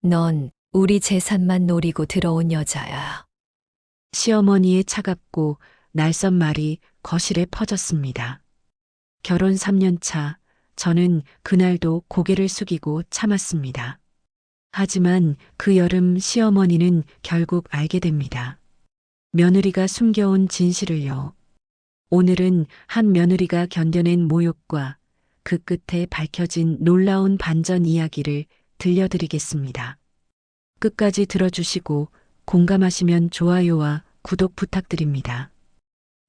넌 우리 재산만 노리고 들어온 여자야. 시어머니의 차갑고 날선 말이 거실에 퍼졌습니다. 결혼 3년 차, 저는 그날도 고개를 숙이고 참았습니다. 하지만 그 여름 시어머니는 결국 알게 됩니다. 며느리가 숨겨온 진실을요. 오늘은 한 며느리가 견뎌낸 모욕과 그 끝에 밝혀진 놀라운 반전 이야기를 들려드리겠습니다. 끝까지 들어주시고 공감하시면 좋아요와 구독 부탁드립니다.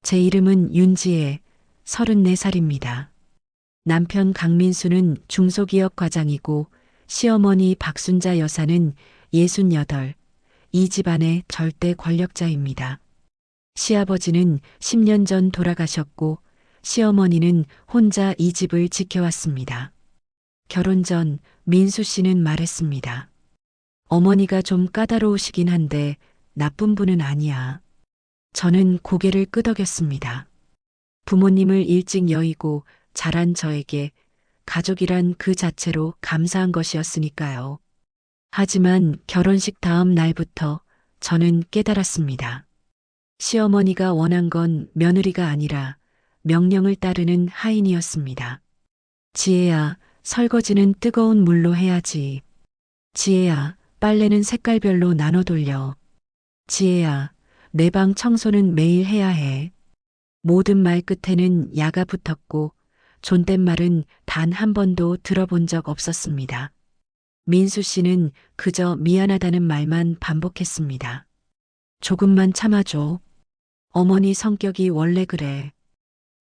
제 이름은 윤지혜, 34살입니다. 남편 강민수는 중소기업 과장이고 시어머니 박순자 여사는 68, 이 집안의 절대 권력자입니다. 시아버지는 10년 전 돌아가셨고 시어머니는 혼자 이 집을 지켜왔습니다. 결혼 전 민수 씨는 말했습니다. 어머니가 좀 까다로우시긴 한데 나쁜 분은 아니야. 저는 고개를 끄덕였습니다. 부모님을 일찍 여의고 자란 저에게 가족이란 그 자체로 감사한 것이었으니까요. 하지만 결혼식 다음 날부터 저는 깨달았습니다. 시어머니가 원한 건 며느리가 아니라 명령을 따르는 하인이었습니다. 지혜야, 설거지는 뜨거운 물로 해야지. 지혜야, 빨래는 색깔별로 나눠 돌려. 지혜야, 내 방 청소는 매일 해야 해. 모든 말 끝에는 야가 붙었고 존댓말은 단 한 번도 들어본 적 없었습니다. 민수 씨는 그저 미안하다는 말만 반복했습니다. 조금만 참아줘. 어머니 성격이 원래 그래.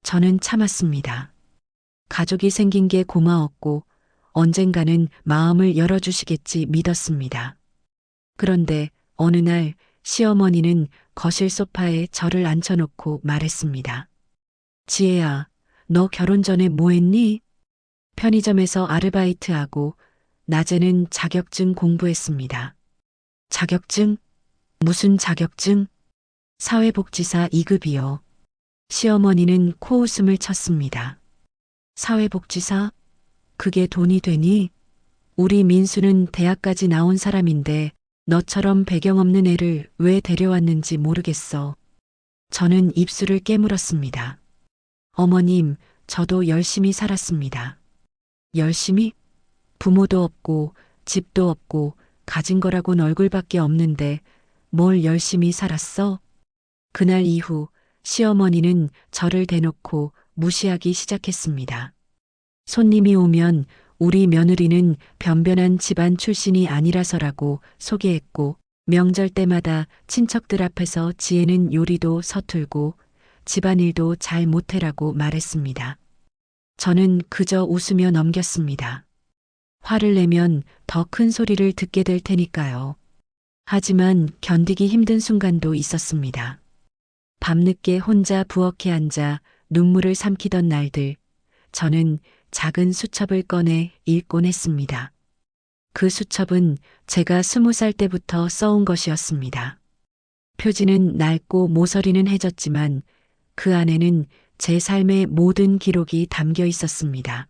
저는 참았습니다. 가족이 생긴 게 고마웠고 언젠가는 마음을 열어주시겠지 믿었습니다. 그런데 어느 날 시어머니는 거실 소파에 저를 앉혀놓고 말했습니다. 지혜야, 너 결혼 전에 뭐 했니? 편의점에서 아르바이트하고 낮에는 자격증 공부했습니다. 자격증? 무슨 자격증? 사회복지사 2급이요. 시어머니는 코웃음을 쳤습니다. 사회복지사? 그게 돈이 되니? 우리 민수는 대학까지 나온 사람인데 너처럼 배경 없는 애를 왜 데려왔는지 모르겠어. 저는 입술을 깨물었습니다. 어머님, 저도 열심히 살았습니다. 열심히? 부모도 없고 집도 없고 가진 거라곤 얼굴밖에 없는데 뭘 열심히 살았어? 그날 이후 시어머니는 저를 대놓고 무시하기 시작했습니다. 손님이 오면 우리 며느리는 변변한 집안 출신이 아니라서라고 소개했고 명절 때마다 친척들 앞에서 지혜는 요리도 서툴고 집안일도 잘 못해라고 말했습니다. 저는 그저 웃으며 넘겼습니다. 화를 내면 더 큰 소리를 듣게 될 테니까요. 하지만 견디기 힘든 순간도 있었습니다. 밤늦게 혼자 부엌에 앉아 눈물을 삼키던 날들, 저는 작은 수첩을 꺼내 읽곤 했습니다. 그 수첩은 제가 20살 때부터 써온 것이었습니다. 표지는 낡고 모서리는 해졌지만 그 안에는 제 삶의 모든 기록이 담겨 있었습니다.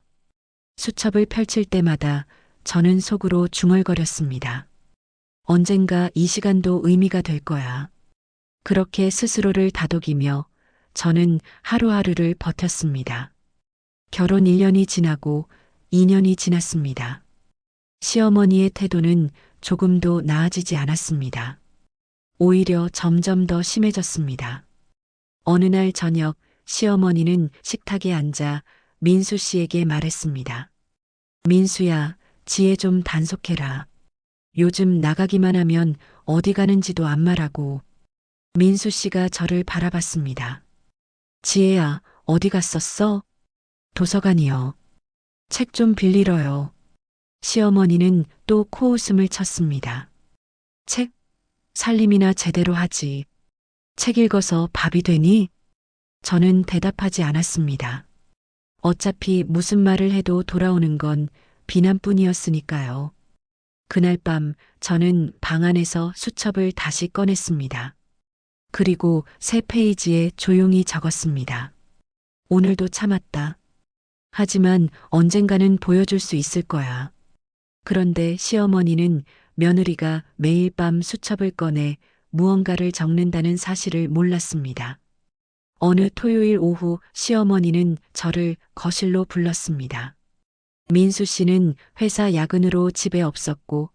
수첩을 펼칠 때마다 저는 속으로 중얼거렸습니다. 언젠가 이 시간도 의미가 될 거야. 그렇게 스스로를 다독이며 저는 하루하루를 버텼습니다. 결혼 1년이 지나고 2년이 지났습니다. 시어머니의 태도는 조금도 나아지지 않았습니다. 오히려 점점 더 심해졌습니다. 어느 날 저녁 시어머니는 식탁에 앉아 민수 씨에게 말했습니다. 민수야, 지혜 좀 단속해라. 요즘 나가기만 하면 어디 가는지도 안 말하고. 민수 씨가 저를 바라봤습니다. 지혜야, 어디 갔었어? 도서관이요. 책 좀 빌리러요. 시어머니는 또 코웃음을 쳤습니다. 책? 살림이나 제대로 하지. 책 읽어서 밥이 되니? 저는 대답하지 않았습니다. 어차피 무슨 말을 해도 돌아오는 건 비난뿐이었으니까요. 그날 밤 저는 방 안에서 수첩을 다시 꺼냈습니다. 그리고 새 페이지에 조용히 적었습니다. 오늘도 참았다. 하지만 언젠가는 보여줄 수 있을 거야. 그런데 시어머니는 며느리가 매일 밤 수첩을 꺼내 무언가를 적는다는 사실을 몰랐습니다. 어느 토요일 오후 시어머니는 저를 거실로 불렀습니다. 민수 씨는 회사 야근으로 집에 없었고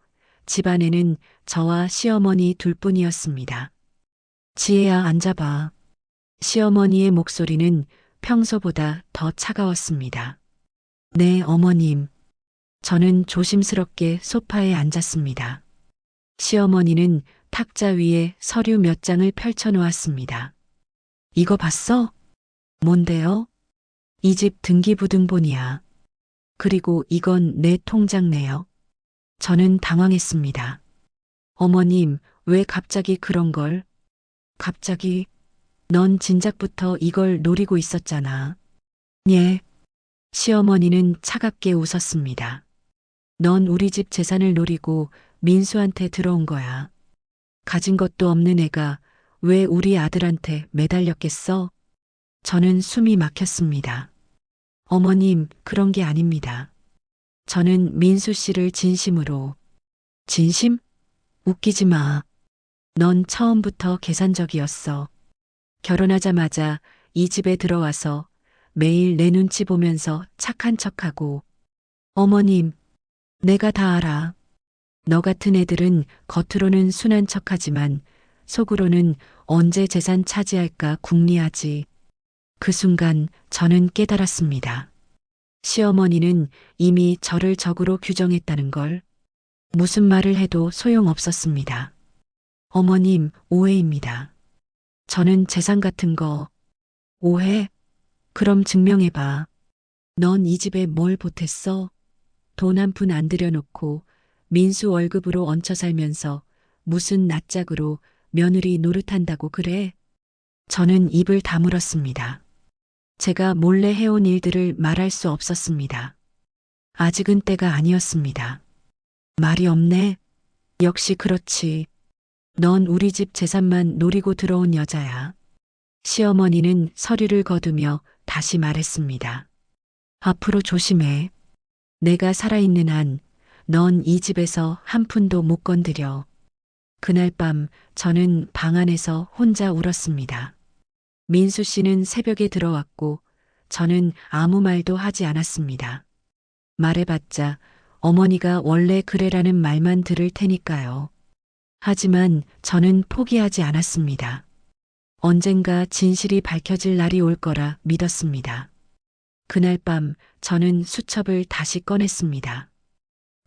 집안에는 저와 시어머니 둘뿐이었습니다. 지혜야, 앉아봐. 시어머니의 목소리는 평소보다 더 차가웠습니다. 네, 어머님. 저는 조심스럽게 소파에 앉았습니다. 시어머니는 탁자 위에 서류 몇 장을 펼쳐 놓았습니다. 이거 봤어? 뭔데요? 이 집 등기부등본이야. 그리고 이건 내 통장 내역. 저는 당황했습니다. 어머님, 왜 갑자기 그런 걸? 갑자기? 넌 진작부터 이걸 노리고 있었잖아. 예. 시어머니는 차갑게 웃었습니다. 넌 우리 집 재산을 노리고 민수한테 들어온 거야. 가진 것도 없는 애가 왜 우리 아들한테 매달렸겠어? 저는 숨이 막혔습니다. 어머님, 그런 게 아닙니다. 저는 민수 씨를 진심으로. 진심? 웃기지 마. 넌 처음부터 계산적이었어. 결혼하자마자 이 집에 들어와서 매일 내 눈치 보면서 착한 척하고. 어머님, 내가 다 알아. 너 같은 애들은 겉으로는 순한 척하지만 속으로는 언제 재산 차지할까 궁리하지. 그 순간 저는 깨달았습니다. 시어머니는 이미 저를 적으로 규정했다는 걸. 무슨 말을 해도 소용없었습니다. 어머님, 오해입니다. 저는 재산 같은 거. 오해? 그럼 증명해봐. 넌 이 집에 뭘 보탰어? 돈 한 푼 안 들여놓고 민수 월급으로 얹혀 살면서 무슨 낯짝으로 며느리 노릇한다고 그래? 저는 입을 다물었습니다. 제가 몰래 해온 일들을 말할 수 없었습니다. 아직은 때가 아니었습니다. 말이 없네. 역시 그렇지. 넌 우리 집 재산만 노리고 들어온 여자야. 시어머니는 서류를 거두며 다시 말했습니다. 앞으로 조심해. 내가 살아있는 한 넌 이 집에서 한 푼도 못 건드려. 그날 밤 저는 방 안에서 혼자 울었습니다. 민수 씨는 새벽에 들어왔고 저는 아무 말도 하지 않았습니다. 말해봤자 어머니가 원래 그래라는 말만 들을 테니까요. 하지만 저는 포기하지 않았습니다. 언젠가 진실이 밝혀질 날이 올 거라 믿었습니다. 그날 밤 저는 수첩을 다시 꺼냈습니다.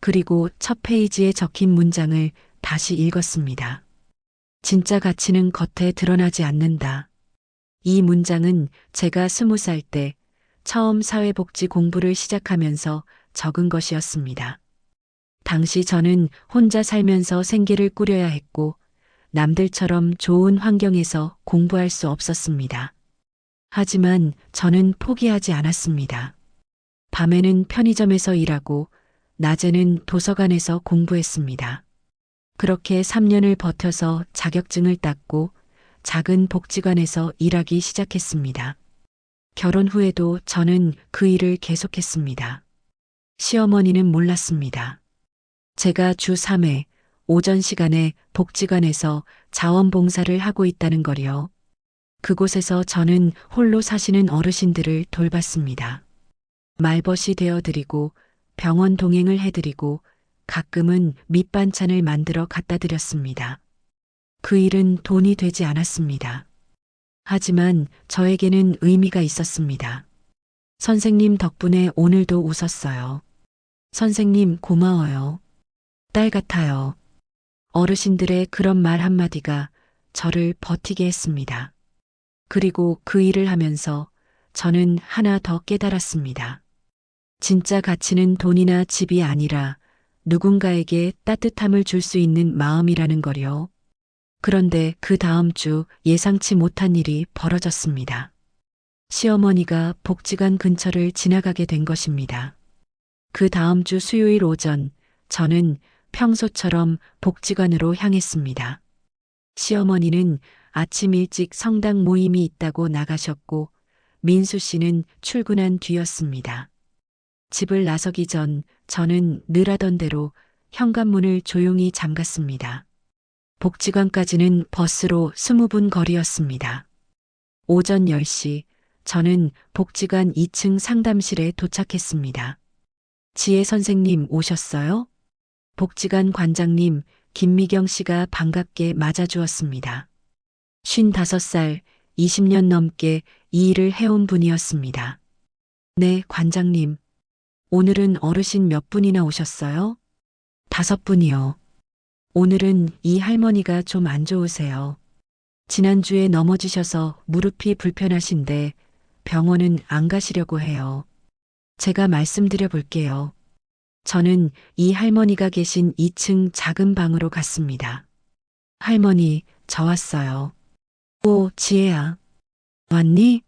그리고 첫 페이지에 적힌 문장을 다시 읽었습니다. 진짜 가치는 겉에 드러나지 않는다. 이 문장은 제가 20살 때 처음 사회복지 공부를 시작하면서 적은 것이었습니다. 당시 저는 혼자 살면서 생계를 꾸려야 했고 남들처럼 좋은 환경에서 공부할 수 없었습니다. 하지만 저는 포기하지 않았습니다. 밤에는 편의점에서 일하고 낮에는 도서관에서 공부했습니다. 그렇게 3년을 버텨서 자격증을 땄고 작은 복지관에서 일하기 시작했습니다. 결혼 후에도 저는 그 일을 계속했습니다. 시어머니는 몰랐습니다. 제가 주 3회 오전 시간에 복지관에서 자원봉사를 하고 있다는 걸요. 그곳에서 저는 홀로 사시는 어르신들을 돌봤습니다. 말벗이 되어드리고 병원 동행을 해드리고 가끔은 밑반찬을 만들어 갖다 드렸습니다. 그 일은 돈이 되지 않았습니다. 하지만 저에게는 의미가 있었습니다. 선생님 덕분에 오늘도 웃었어요. 선생님 고마워요. 딸 같아요. 어르신들의 그런 말 한마디가 저를 버티게 했습니다. 그리고 그 일을 하면서 저는 하나 더 깨달았습니다. 진짜 가치는 돈이나 집이 아니라 누군가에게 따뜻함을 줄 수 있는 마음이라는 거요. 그런데 그 다음 주 예상치 못한 일이 벌어졌습니다. 시어머니가 복지관 근처를 지나가게 된 것입니다. 그 다음 주 수요일 오전 저는 평소처럼 복지관으로 향했습니다. 시어머니는 아침 일찍 성당 모임이 있다고 나가셨고 민수 씨는 출근한 뒤였습니다. 집을 나서기 전 저는 늘 하던 대로 현관문을 조용히 잠갔습니다. 복지관까지는 버스로 20분 거리였습니다. 오전 10시 저는 복지관 2층 상담실에 도착했습니다. 지혜 선생님 오셨어요? 복지관 관장님 김미경 씨가 반갑게 맞아주었습니다. 55살, 20년 넘게 이 일을 해온 분이었습니다. 네, 관장님. 오늘은 어르신 몇 분이나 오셨어요? 5분이요. 오늘은 이 할머니가 좀 안 좋으세요. 지난주에 넘어지셔서 무릎이 불편하신데 병원은 안 가시려고 해요. 제가 말씀드려 볼게요. 저는 이 할머니가 계신 2층 작은 방으로 갔습니다. 할머니, 저 왔어요. 오, 지혜야. 왔니?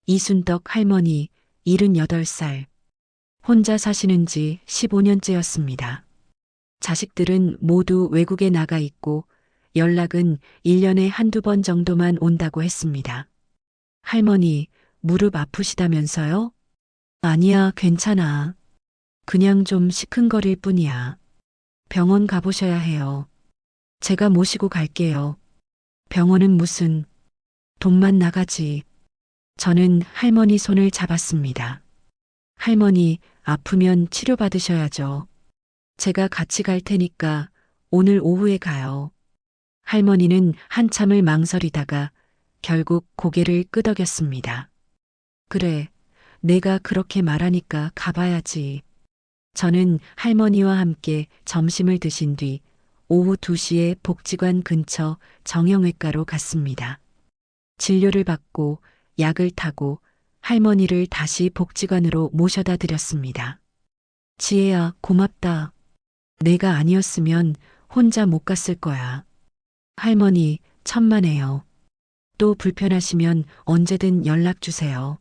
이순덕 할머니, 78살. 혼자 사시는 지 15년째였습니다. 자식들은 모두 외국에 나가 있고 연락은 1년에 한두 번 정도만 온다고 했습니다. 할머니, 무릎 아프시다면서요? 아니야, 괜찮아. 그냥 좀 시큰거릴 뿐이야. 병원 가보셔야 해요. 제가 모시고 갈게요. 병원은 무슨, 돈만 나가지. 저는 할머니 손을 잡았습니다. 할머니, 아프면 치료받으셔야죠. 제가 같이 갈 테니까 오늘 오후에 가요. 할머니는 한참을 망설이다가 결국 고개를 끄덕였습니다. 그래, 내가 그렇게 말하니까 가봐야지. 저는 할머니와 함께 점심을 드신 뒤 오후 2시에 복지관 근처 정형외과로 갔습니다. 진료를 받고 약을 타고 할머니를 다시 복지관으로 모셔다 드렸습니다. 지혜야, 고맙다. 내가 아니었으면 혼자 못 갔을 거야. 할머니, 천만에요. 또 불편하시면 언제든 연락 주세요.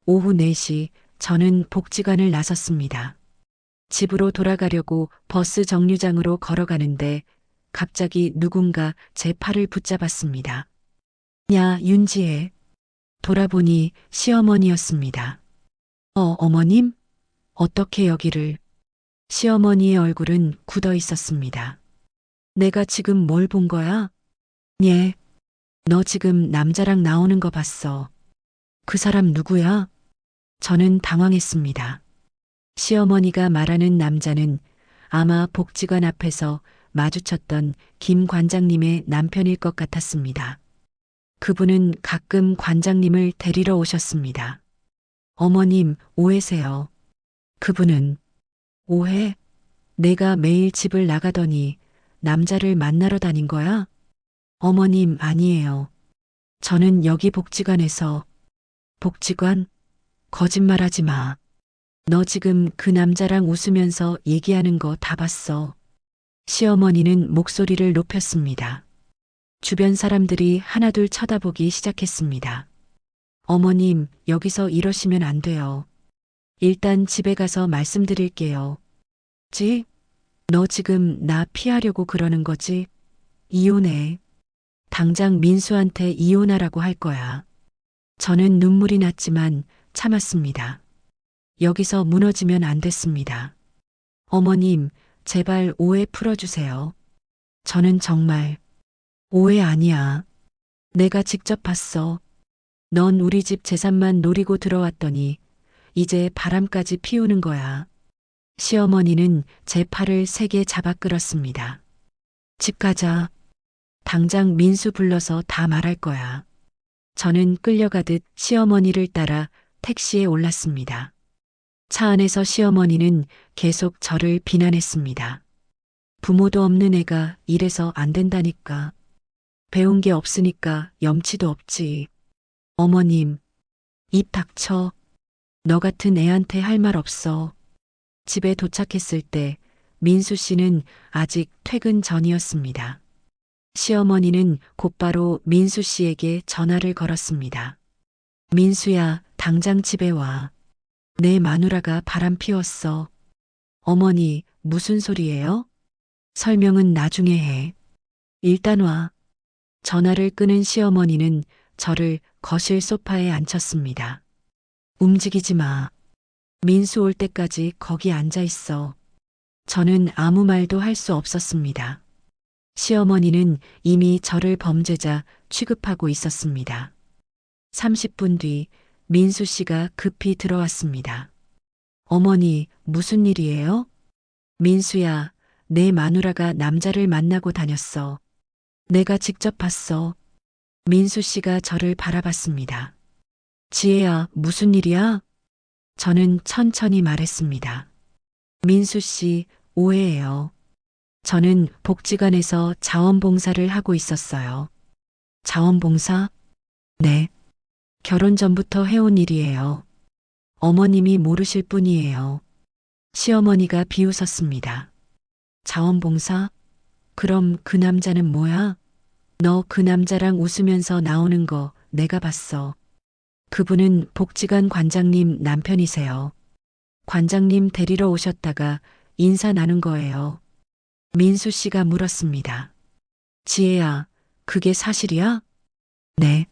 오후 4시 저는 복지관을 나섰습니다. 집으로 돌아가려고 버스 정류장으로 걸어가는데 갑자기 누군가 제 팔을 붙잡았습니다. 야, 윤지혜. 돌아보니 시어머니였습니다. 어머님? 어떻게 여기를? 시어머니의 얼굴은 굳어 있었습니다. 내가 지금 뭘 본 거야? 예. 너 지금 남자랑 나오는 거 봤어. 그 사람 누구야? 저는 당황했습니다. 시어머니가 말하는 남자는 아마 복지관 앞에서 마주쳤던 김 관장님의 남편일 것 같았습니다. 그분은 가끔 관장님을 데리러 오셨습니다. 어머님, 오해세요. 그분은 오해? 내가 매일 집을 나가더니 남자를 만나러 다닌 거야? 어머님, 아니에요. 저는 여기 복지관에서 복지관? 거짓말하지 마. 너 지금 그 남자랑 웃으면서 얘기하는 거 다 봤어. 시어머니는 목소리를 높였습니다. 주변 사람들이 하나둘 쳐다보기 시작했습니다. 어머님, 여기서 이러시면 안 돼요. 일단 집에 가서 말씀드릴게요. 너 지금 나 피하려고 그러는 거지? 이혼해. 당장 민수한테 이혼하라고 할 거야. 저는 눈물이 났지만 참았습니다. 여기서 무너지면 안 됐습니다. 어머님, 제발 오해 풀어주세요. 저는 정말 오해 아니야. 내가 직접 봤어. 넌 우리 집 재산만 노리고 들어왔더니 이제 바람까지 피우는 거야. 시어머니는 제 팔을 세게 잡아 끌었습니다. 집 가자. 당장 민수 불러서 다 말할 거야. 저는 끌려가듯 시어머니를 따라 택시에 올랐습니다. 차 안에서 시어머니는 계속 저를 비난했습니다. 부모도 없는 애가 이래서 안 된다니까. 배운 게 없으니까 염치도 없지. 어머님, 입 닥쳐. 너 같은 애한테 할 말 없어. 집에 도착했을 때 민수 씨는 아직 퇴근 전이었습니다. 시어머니는 곧바로 민수 씨에게 전화를 걸었습니다. 민수야, 당장 집에 와. 내 마누라가 바람 피웠어. 어머니, 무슨 소리예요? 설명은 나중에 해. 일단 와. 전화를 끊은 시어머니는 저를 거실 소파에 앉혔습니다. 움직이지 마. 민수 올 때까지 거기 앉아 있어. 저는 아무 말도 할 수 없었습니다. 시어머니는 이미 저를 범죄자 취급하고 있었습니다. 30분 뒤 민수 씨가 급히 들어왔습니다. 어머니, 무슨 일이에요? 민수야, 내 마누라가 남자를 만나고 다녔어. 내가 직접 봤어. 민수 씨가 저를 바라봤습니다. 지혜야, 무슨 일이야? 저는 천천히 말했습니다. 민수 씨, 오해예요. 저는 복지관에서 자원봉사를 하고 있었어요. 자원봉사? 네. 결혼 전부터 해온 일이에요. 어머님이 모르실 뿐이에요. 시어머니가 비웃었습니다. 자원봉사? 그럼 그 남자는 뭐야? 너 그 남자랑 웃으면서 나오는 거 내가 봤어. 그분은 복지관 관장님 남편이세요. 관장님 데리러 오셨다가 인사 나눈 거예요. 민수 씨가 물었습니다. 지혜야, 그게 사실이야? 네.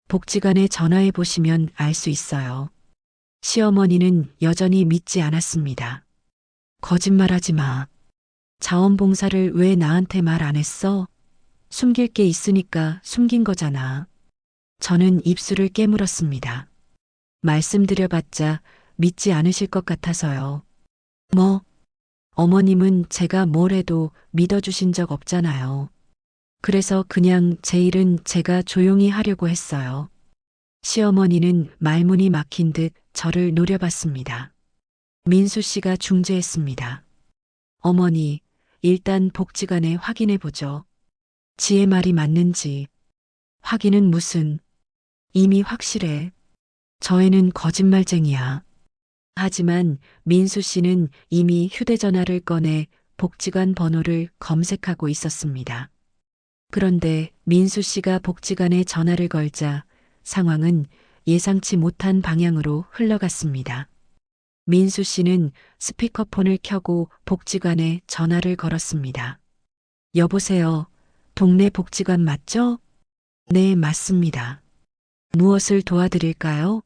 복지관에 전화해 보시면 알 수 있어요. 시어머니는 여전히 믿지 않았습니다. 거짓말하지 마. 자원봉사를 왜 나한테 말 안 했어? 숨길 게 있으니까 숨긴 거잖아. 저는 입술을 깨물었습니다. 말씀드려봤자 믿지 않으실 것 같아서요. 뭐? 어머님은 제가 뭘 해도 믿어주신 적 없잖아요. 그래서 그냥 제 일은 제가 조용히 하려고 했어요. 시어머니는 말문이 막힌 듯 저를 노려봤습니다. 민수 씨가 중재했습니다. 어머니, 일단 복지관에 확인해 보죠. 지혜 말이 맞는지. 확인은 무슨. 이미 확실해. 저 애는 거짓말쟁이야. 하지만 민수 씨는 이미 휴대전화를 꺼내 복지관 번호를 검색하고 있었습니다. 그런데 민수 씨가 복지관에 전화를 걸자 상황은 예상치 못한 방향으로 흘러갔습니다. 민수 씨는 스피커폰을 켜고 복지관에 전화를 걸었습니다. 여보세요. 동네 복지관 맞죠? 네, 맞습니다. 무엇을 도와드릴까요?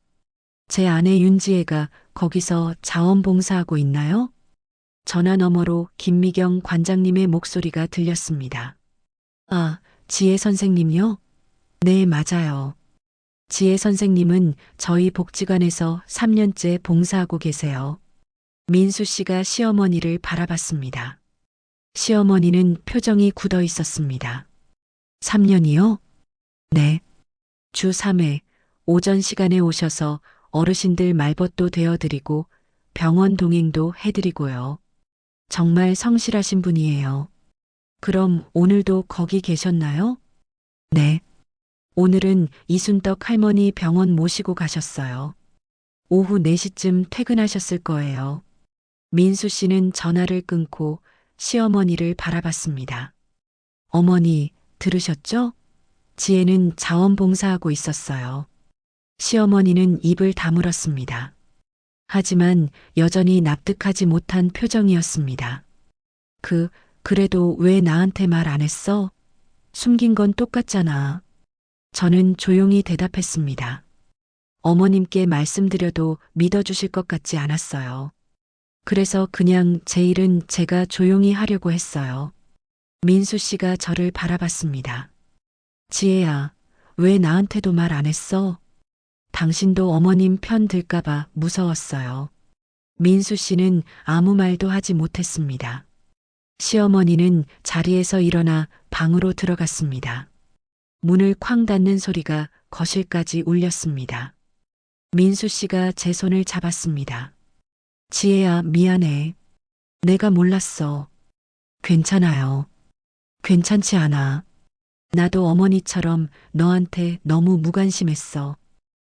제 아내 윤지혜가 거기서 자원봉사하고 있나요? 전화 너머로 김미경 관장님의 목소리가 들렸습니다. 아, 지혜 선생님요? 네, 맞아요. 지혜 선생님은 저희 복지관에서 3년째 봉사하고 계세요. 민수 씨가 시어머니를 바라봤습니다. 시어머니는 표정이 굳어 있었습니다. 3년이요? 네. 주 3회 오전 시간에 오셔서 어르신들 말벗도 되어드리고 병원 동행도 해드리고요. 정말 성실하신 분이에요. 그럼 오늘도 거기 계셨나요? 네. 오늘은 이순덕 할머니 병원 모시고 가셨어요. 오후 4시쯤 퇴근하셨을 거예요. 민수 씨는 전화를 끊고 시어머니를 바라봤습니다. 어머니, 들으셨죠? 지혜는 자원봉사하고 있었어요. 시어머니는 입을 다물었습니다. 하지만 여전히 납득하지 못한 표정이었습니다. 그래도 왜 나한테 말 안 했어? 숨긴 건 똑같잖아. 저는 조용히 대답했습니다. 어머님께 말씀드려도 믿어주실 것 같지 않았어요. 그래서 그냥 제 일은 제가 조용히 하려고 했어요. 민수 씨가 저를 바라봤습니다. 지혜야, 왜 나한테도 말 안 했어? 당신도 어머님 편 들까봐 무서웠어요. 민수 씨는 아무 말도 하지 못했습니다. 시어머니는 자리에서 일어나 방으로 들어갔습니다. 문을 쾅 닫는 소리가 거실까지 울렸습니다. 민수 씨가 제 손을 잡았습니다. 지혜야, 미안해. 내가 몰랐어. 괜찮아요. 괜찮지 않아. 나도 어머니처럼 너한테 너무 무관심했어.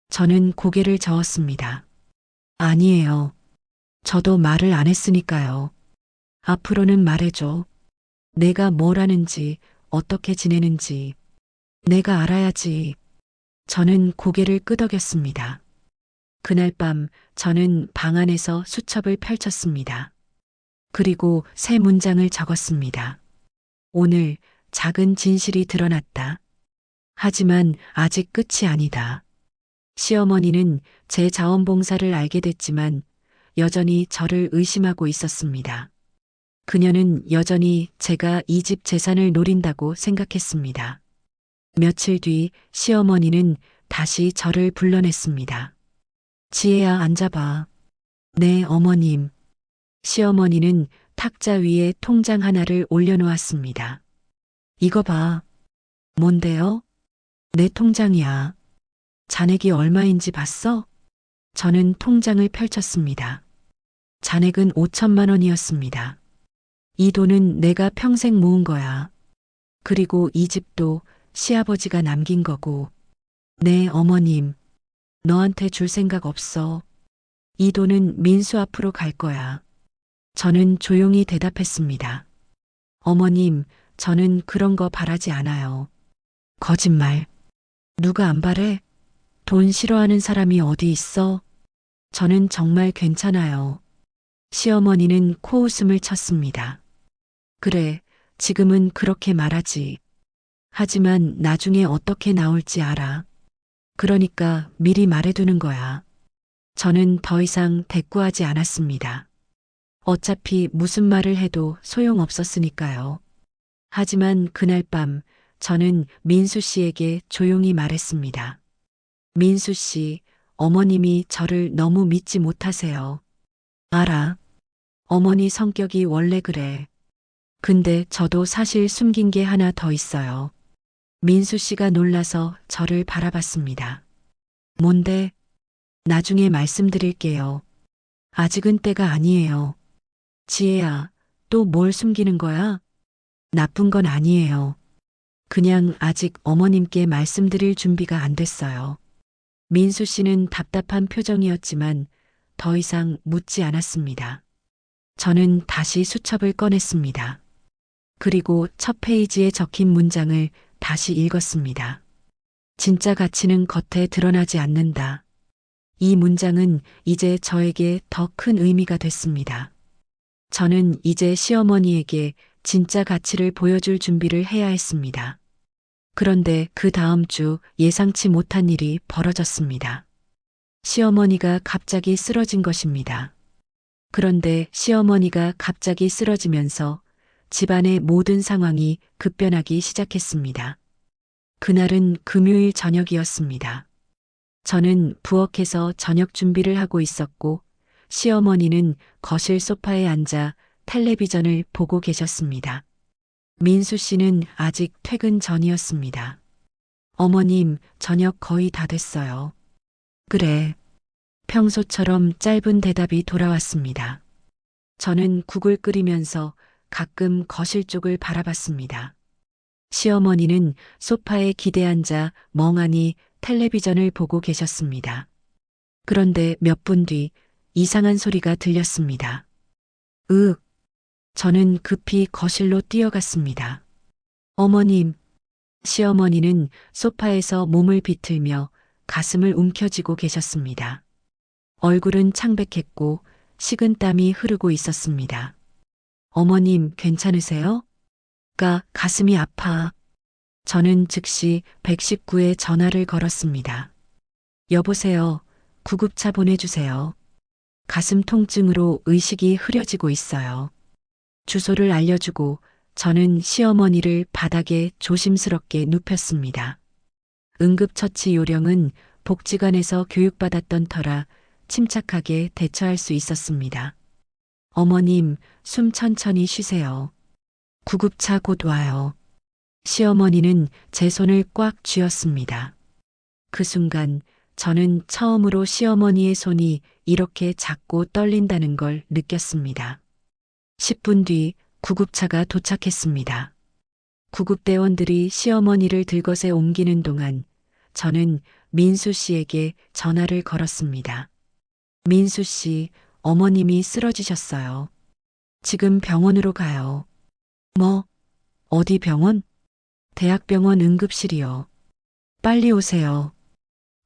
저는 고개를 저었습니다. 아니에요. 저도 말을 안 했으니까요. 앞으로는 말해줘. 내가 뭘 하는지, 어떻게 지내는지. 내가 알아야지. 저는 고개를 끄덕였습니다. 그날 밤 저는 방 안에서 수첩을 펼쳤습니다. 그리고 세 문장을 적었습니다. 오늘 작은 진실이 드러났다. 하지만 아직 끝이 아니다. 시어머니는 제 자원봉사를 알게 됐지만 여전히 저를 의심하고 있었습니다. 그녀는 여전히 제가 이 집 재산을 노린다고 생각했습니다. 며칠 뒤 시어머니는 다시 저를 불러냈습니다. 지혜야, 앉아봐. 네, 어머님. 시어머니는 탁자 위에 통장 하나를 올려놓았습니다. 이거 봐. 뭔데요? 내 통장이야. 잔액이 얼마인지 봤어? 저는 통장을 펼쳤습니다. 잔액은 5천만 원이었습니다. 이 돈은 내가 평생 모은 거야. 그리고 이 집도 시아버지가 남긴 거고. 네, 어머님. 너한테 줄 생각 없어. 이 돈은 민수 앞으로 갈 거야. 저는 조용히 대답했습니다. 어머님, 저는 그런 거 바라지 않아요. 거짓말. 누가 안 바래? 돈 싫어하는 사람이 어디 있어? 저는 정말 괜찮아요. 시어머니는 코웃음을 쳤습니다. 그래, 지금은 그렇게 말하지. 하지만 나중에 어떻게 나올지 알아. 그러니까 미리 말해두는 거야. 저는 더 이상 대꾸하지 않았습니다. 어차피 무슨 말을 해도 소용없었으니까요. 하지만 그날 밤 저는 민수 씨에게 조용히 말했습니다. 민수 씨, 어머님이 저를 너무 믿지 못하세요. 알아. 어머니 성격이 원래 그래. 근데 저도 사실 숨긴 게 하나 더 있어요. 민수 씨가 놀라서 저를 바라봤습니다. 뭔데? 나중에 말씀드릴게요. 아직은 때가 아니에요. 지혜야, 또 뭘 숨기는 거야? 나쁜 건 아니에요. 그냥 아직 어머님께 말씀드릴 준비가 안 됐어요. 민수 씨는 답답한 표정이었지만 더 이상 묻지 않았습니다. 저는 다시 수첩을 꺼냈습니다. 그리고 첫 페이지에 적힌 문장을 다시 읽었습니다. 진짜 가치는 겉에 드러나지 않는다. 이 문장은 이제 저에게 더 큰 의미가 됐습니다. 저는 이제 시어머니에게 진짜 가치를 보여줄 준비를 해야 했습니다. 그런데 그 다음 주 예상치 못한 일이 벌어졌습니다. 시어머니가 갑자기 쓰러진 것입니다. 그런데 시어머니가 갑자기 쓰러지면서 집안의 모든 상황이 급변하기 시작했습니다. 그날은 금요일 저녁이었습니다. 저는 부엌에서 저녁 준비를 하고 있었고 시어머니는 거실 소파에 앉아 텔레비전을 보고 계셨습니다. 민수 씨는 아직 퇴근 전이었습니다. 어머님, 저녁 거의 다 됐어요. 그래. 평소처럼 짧은 대답이 돌아왔습니다. 저는 국을 끓이면서 가끔 거실 쪽을 바라봤습니다. 시어머니는 소파에 기대 앉아 멍하니 텔레비전을 보고 계셨습니다. 그런데 몇 분 뒤 이상한 소리가 들렸습니다. 으, 저는 급히 거실로 뛰어갔습니다. 어머님, 시어머니는 소파에서 몸을 비틀며 가슴을 움켜쥐고 계셨습니다. 얼굴은 창백했고 식은땀이 흐르고 있었습니다. 어머님, 괜찮으세요? 가슴이 아파. 저는 즉시 119에 전화를 걸었습니다. 여보세요. 구급차 보내주세요. 가슴 통증으로 의식이 흐려지고 있어요. 주소를 알려주고 저는 시어머니를 바닥에 조심스럽게 눕혔습니다. 응급처치 요령은 복지관에서 교육받았던 터라 침착하게 대처할 수 있었습니다. 어머님, 숨 천천히 쉬세요. 구급차 곧 와요. 시어머니는 제 손을 꽉 쥐었습니다. 그 순간 저는 처음으로 시어머니의 손이 이렇게 작고 떨린다는 걸 느꼈습니다. 10분 뒤 구급차가 도착했습니다. 구급대원들이 시어머니를 들것에 옮기는 동안 저는 민수 씨에게 전화를 걸었습니다. 민수 씨, 어머님이 쓰러지셨어요. 지금 병원으로 가요. 뭐? 어디 병원? 대학병원 응급실이요. 빨리 오세요.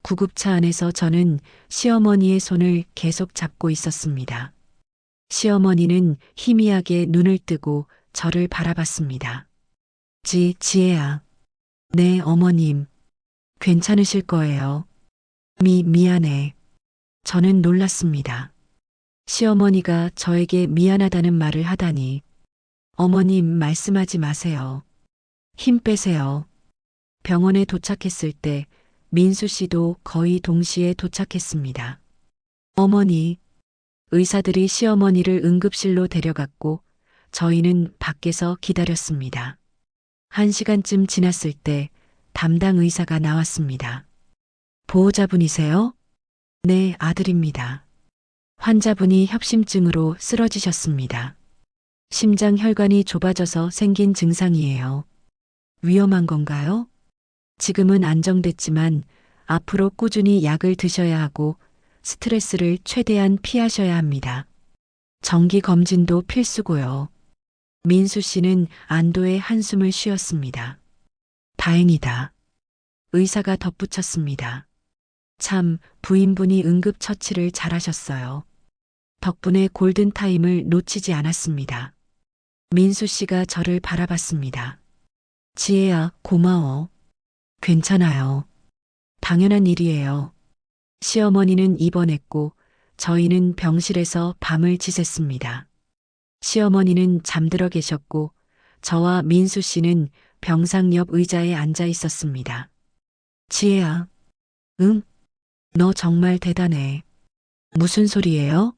구급차 안에서 저는 시어머니의 손을 계속 잡고 있었습니다. 시어머니는 희미하게 눈을 뜨고 저를 바라봤습니다. 지혜야. 네, 어머님. 괜찮으실 거예요. 미안해. 저는 놀랐습니다. 시어머니가 저에게 미안하다는 말을 하다니 어머님 말씀하지 마세요. 힘 빼세요. 병원에 도착했을 때 민수 씨도 거의 동시에 도착했습니다. 어머니, 의사들이 시어머니를 응급실로 데려갔고 저희는 밖에서 기다렸습니다. 1시간쯤 지났을 때 담당 의사가 나왔습니다. 보호자분이세요? 네, 아들입니다. 환자분이 협심증으로 쓰러지셨습니다. 심장 혈관이 좁아져서 생긴 증상이에요. 위험한 건가요? 지금은 안정됐지만 앞으로 꾸준히 약을 드셔야 하고 스트레스를 최대한 피하셔야 합니다. 정기 검진도 필수고요. 민수 씨는 안도의 한숨을 쉬었습니다. 다행이다. 의사가 덧붙였습니다. 참, 부인분이 응급처치를 잘하셨어요. 덕분에 골든타임을 놓치지 않았습니다. 민수 씨가 저를 바라봤습니다. 지혜야, 고마워. 괜찮아요. 당연한 일이에요. 시어머니는 입원했고 저희는 병실에서 밤을 지샜습니다. 시어머니는 잠들어 계셨고 저와 민수 씨는 병상 옆 의자에 앉아 있었습니다. 지혜야, 응? 너 정말 대단해. 무슨 소리예요?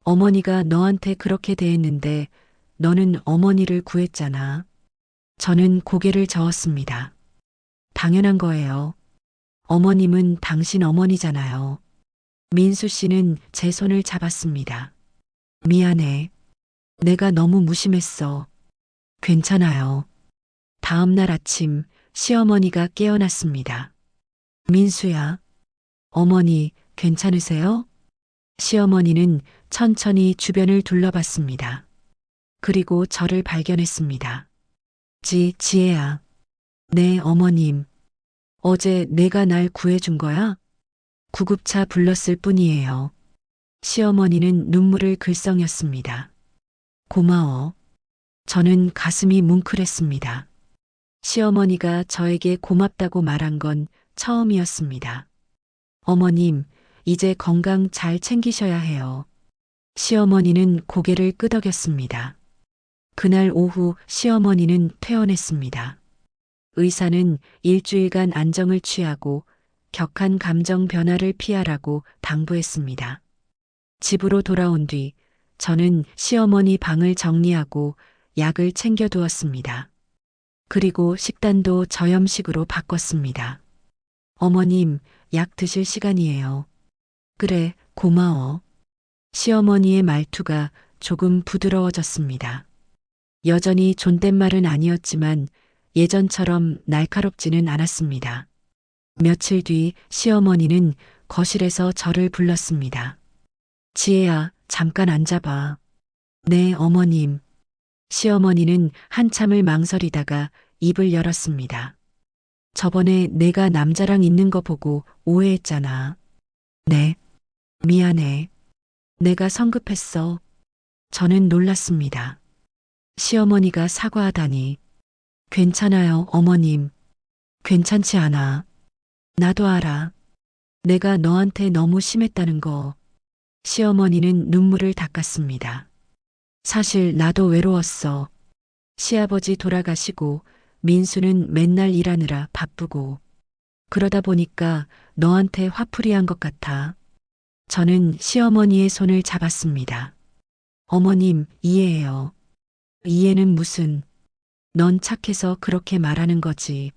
어머니가 너한테 그렇게 대했는데 너는 어머니를 구했잖아. 저는 고개를 저었습니다. 당연한 거예요. 어머님은 당신 어머니잖아요. 민수 씨는 제 손을 잡았습니다. 미안해. 내가 너무 무심했어. 괜찮아요. 다음 날 아침 시어머니가 깨어났습니다. 민수야, 어머니 괜찮으세요? 시어머니는 천천히 주변을 둘러봤습니다. 그리고 저를 발견했습니다. 지혜야. 네, 어머님. 어제 내가 날 구해준 거야? 구급차 불렀을 뿐이에요. 시어머니는 눈물을 글썽였습니다. 고마워. 저는 가슴이 뭉클했습니다. 시어머니가 저에게 고맙다고 말한 건 처음이었습니다. 어머님, 이제 건강 잘 챙기셔야 해요. 시어머니는 고개를 끄덕였습니다. 그날 오후 시어머니는 퇴원했습니다. 의사는 일주일간 안정을 취하고 격한 감정 변화를 피하라고 당부했습니다. 집으로 돌아온 뒤 저는 시어머니 방을 정리하고 약을 챙겨두었습니다. 그리고 식단도 저염식으로 바꿨습니다. 어머님, 약 드실 시간이에요. 그래, 고마워. 시어머니의 말투가 조금 부드러워졌습니다. 여전히 존댓말은 아니었지만 예전처럼 날카롭지는 않았습니다. 며칠 뒤 시어머니는 거실에서 저를 불렀습니다. 지혜야, 잠깐 앉아봐. 네, 어머님. 시어머니는 한참을 망설이다가 입을 열었습니다. 저번에 내가 남자랑 있는 거 보고 오해했잖아. 네, 미안해. 내가 성급했어. 저는 놀랐습니다. 시어머니가 사과하다니. 괜찮아요, 어머님. 괜찮지 않아. 나도 알아. 내가 너한테 너무 심했다는 거. 시어머니는 눈물을 닦았습니다. 사실 나도 외로웠어. 시아버지 돌아가시고 민수는 맨날 일하느라 바쁘고. 그러다 보니까 너한테 화풀이한 것 같아. 저는 시어머니의 손을 잡았습니다. 어머님, 이해해요. 이해는 무슨. 넌 착해서 그렇게 말하는 거지.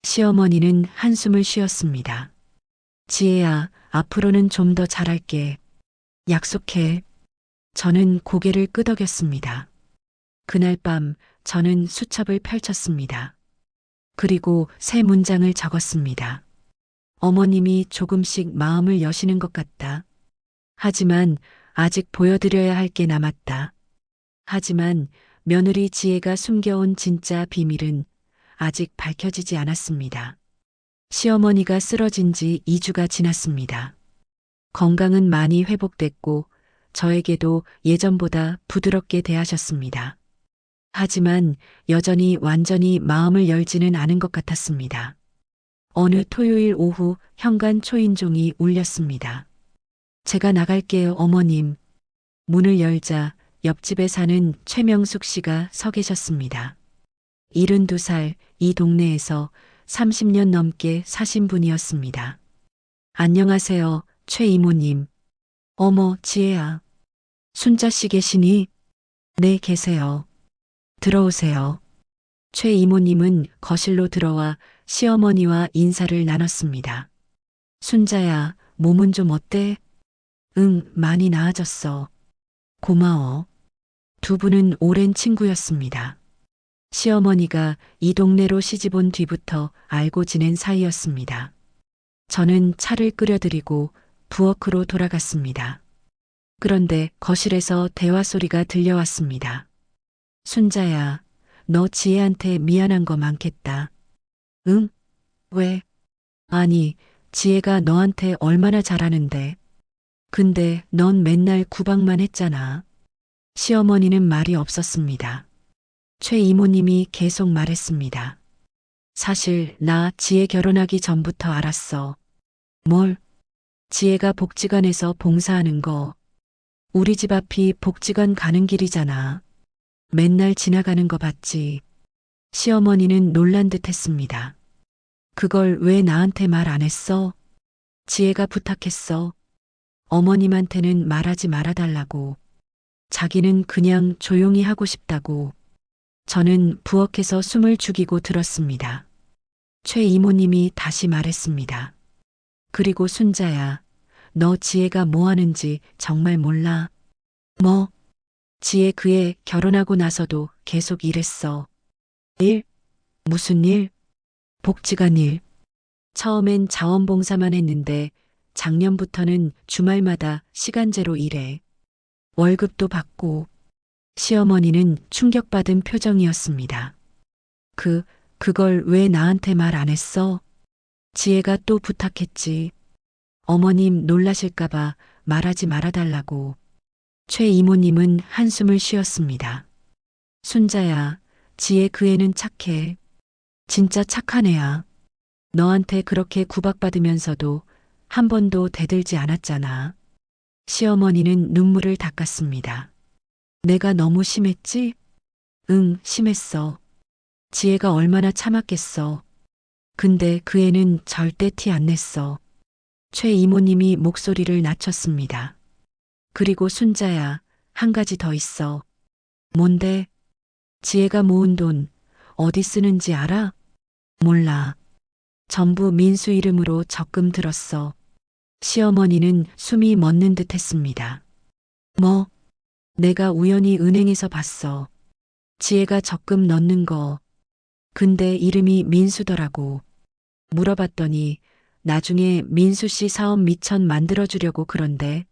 시어머니는 한숨을 쉬었습니다. 지혜야, 앞으로는 좀 더 잘할게. 약속해. 저는 고개를 끄덕였습니다. 그날 밤 저는 수첩을 펼쳤습니다. 그리고 세 문장을 적었습니다. 어머님이 조금씩 마음을 여시는 것 같다. 하지만 아직 보여드려야 할 게 남았다. 하지만 며느리 지혜가 숨겨온 진짜 비밀은 아직 밝혀지지 않았습니다. 시어머니가 쓰러진 지 2주가 지났습니다. 건강은 많이 회복됐고 저에게도 예전보다 부드럽게 대하셨습니다. 하지만 여전히 완전히 마음을 열지는 않은 것 같았습니다. 어느 토요일 오후 현관 초인종이 울렸습니다. 제가 나갈게요, 어머님. 문을 열자 옆집에 사는 최명숙 씨가 서 계셨습니다. 72살, 이 동네에서 30년 넘게 사신 분이었습니다. 안녕하세요, 최 이모님. 어머, 지혜야. 순자 씨 계시니? 네, 계세요. 들어오세요. 최 이모님은 거실로 들어와 시어머니와 인사를 나눴습니다. 순자야, 몸은 좀 어때? 응, 많이 나아졌어. 고마워. 두 분은 오랜 친구였습니다. 시어머니가 이 동네로 시집 온 뒤부터 알고 지낸 사이였습니다. 저는 차를 끓여드리고 부엌으로 돌아갔습니다. 그런데 거실에서 대화 소리가 들려왔습니다. 순자야, 너 지혜한테 미안한 거 많겠다. 응? 왜? 아니, 지혜가 너한테 얼마나 잘하는데. 근데 넌 맨날 구박만 했잖아. 시어머니는 말이 없었습니다. 최 이모님이 계속 말했습니다. 사실 나 지혜 결혼하기 전부터 알았어. 뭘? 지혜가 복지관에서 봉사하는 거. 우리 집 앞이 복지관 가는 길이잖아. 맨날 지나가는 거 봤지. 시어머니는 놀란 듯 했습니다. 그걸 왜 나한테 말 안 했어? 지혜가 부탁했어. 어머님한테는 말하지 말아달라고. 자기는 그냥 조용히 하고 싶다고. 저는 부엌에서 숨을 죽이고 들었습니다. 최 이모님이 다시 말했습니다. 그리고 순자야, 너 지혜가 뭐 하는지 정말 몰라. 뭐? 지혜 그애 결혼하고 나서도 계속 일했어. 일? 무슨 일? 복지관 일. 처음엔 자원봉사만 했는데 작년부터는 주말마다 시간제로 일해. 월급도 받고. 시어머니는 충격받은 표정이었습니다. 그걸 왜 나한테 말 안 했어? 지혜가 또 부탁했지. 어머님 놀라실까봐 말하지 말아달라고. 최 이모님은 한숨을 쉬었습니다. 순자야, 지혜 그 애는 착해. 진짜 착한 애야. 너한테 그렇게 구박받으면서도 한 번도 대들지 않았잖아. 시어머니는 눈물을 닦았습니다. 내가 너무 심했지? 응, 심했어. 지혜가 얼마나 참았겠어. 근데 그 애는 절대 티 안 냈어. 최 이모님이 목소리를 낮췄습니다. 그리고 순자야, 한 가지 더 있어. 뭔데? 지혜가 모은 돈 어디 쓰는지 알아? 몰라. 전부 민수 이름으로 적금 들었어. 시어머니는 숨이 멎는 듯 했습니다. 뭐? 내가 우연히 은행에서 봤어. 지혜가 적금 넣는 거. 근데 이름이 민수더라고. 물어봤더니 나중에 민수 씨 사업 미천 만들어주려고 그런데.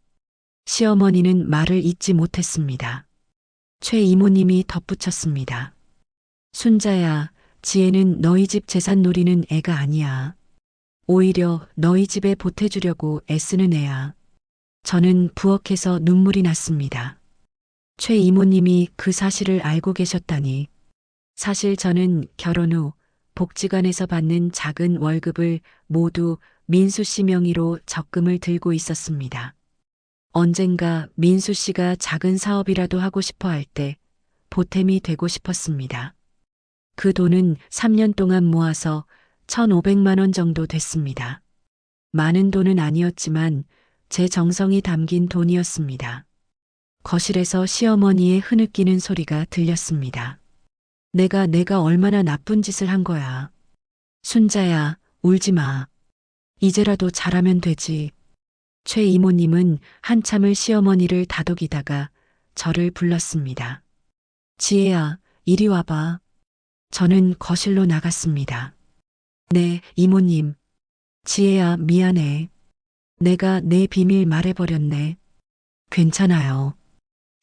시어머니는 말을 잇지 못했습니다. 최 이모님이 덧붙였습니다. 순자야, 지혜는 너희 집 재산 노리는 애가 아니야. 오히려 너희 집에 보태주려고 애쓰는 애야. 저는 부엌에서 눈물이 났습니다. 최 이모님이 그 사실을 알고 계셨다니. 사실 저는 결혼 후 복지관에서 받는 작은 월급을 모두 민수 씨 명의로 적금을 들고 있었습니다. 언젠가 민수 씨가 작은 사업이라도 하고 싶어 할 때 보탬이 되고 싶었습니다. 그 돈은 3년 동안 모아서 1,500만 원 정도 됐습니다. 많은 돈은 아니었지만 제 정성이 담긴 돈이었습니다. 거실에서 시어머니의 흐느끼는 소리가 들렸습니다. 내가 얼마나 나쁜 짓을 한 거야. 순자야, 울지 마. 이제라도 잘하면 되지. 최 이모님은 한참을 시어머니를 다독이다가 저를 불렀습니다. 지혜야, 이리 와봐. 저는 거실로 나갔습니다. 네, 이모님. 지혜야, 미안해. 내가 내 비밀 말해버렸네. 괜찮아요.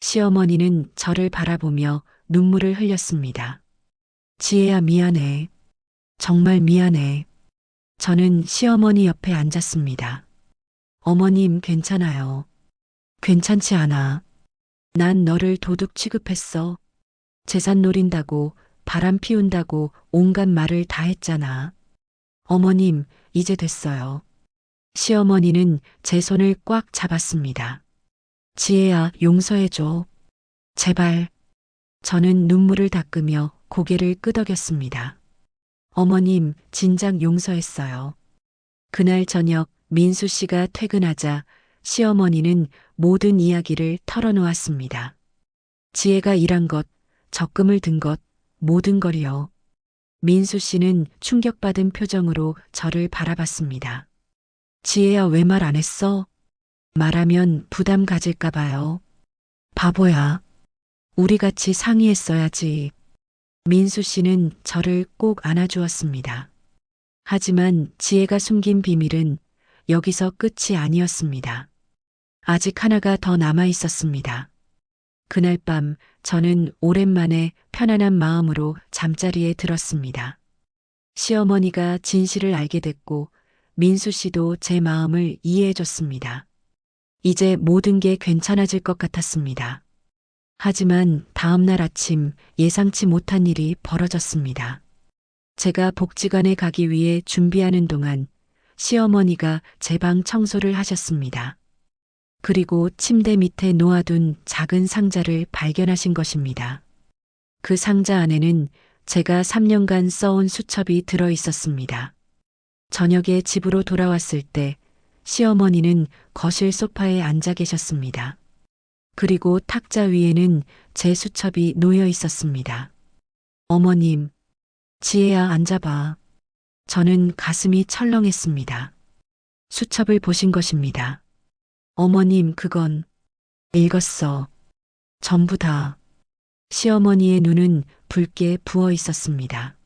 시어머니는 저를 바라보며 눈물을 흘렸습니다. 지혜야, 미안해. 정말 미안해. 저는 시어머니 옆에 앉았습니다. 어머님, 괜찮아요. 괜찮지 않아. 난 너를 도둑 취급했어. 재산 노린다고, 바람 피운다고 온갖 말을 다 했잖아. 어머님, 이제 됐어요. 시어머니는 제 손을 꽉 잡았습니다. 지혜야, 용서해줘. 제발. 저는 눈물을 닦으며 고개를 끄덕였습니다. 어머님, 진작 용서했어요. 그날 저녁 민수 씨가 퇴근하자 시어머니는 모든 이야기를 털어놓았습니다. 지혜가 일한 것, 적금을 든 것, 모든 걸요. 민수 씨는 충격받은 표정으로 저를 바라봤습니다. 지혜야, 왜 말 안 했어? 말하면 부담 가질까 봐요. 바보야. 우리 같이 상의했어야지. 민수 씨는 저를 꼭 안아주었습니다. 하지만 지혜가 숨긴 비밀은 여기서 끝이 아니었습니다. 아직 하나가 더 남아 있었습니다. 그날 밤 저는 오랜만에 편안한 마음으로 잠자리에 들었습니다. 시어머니가 진실을 알게 됐고 민수 씨도 제 마음을 이해해 줬습니다. 이제 모든 게 괜찮아질 것 같았습니다. 하지만 다음 날 아침 예상치 못한 일이 벌어졌습니다. 제가 복지관에 가기 위해 준비하는 동안 시어머니가 제 방 청소를 하셨습니다. 그리고 침대 밑에 놓아둔 작은 상자를 발견하신 것입니다. 그 상자 안에는 제가 3년간 써온 수첩이 들어 있었습니다. 저녁에 집으로 돌아왔을 때 시어머니는 거실 소파에 앉아 계셨습니다. 그리고 탁자 위에는 제 수첩이 놓여 있었습니다. 어머님, 지혜야, 앉아봐. 저는 가슴이 철렁했습니다. 수첩을 보신 것입니다. 어머님, 그건 읽었어. 전부 다. 시어머니의 눈은 붉게 부어 있었습니다.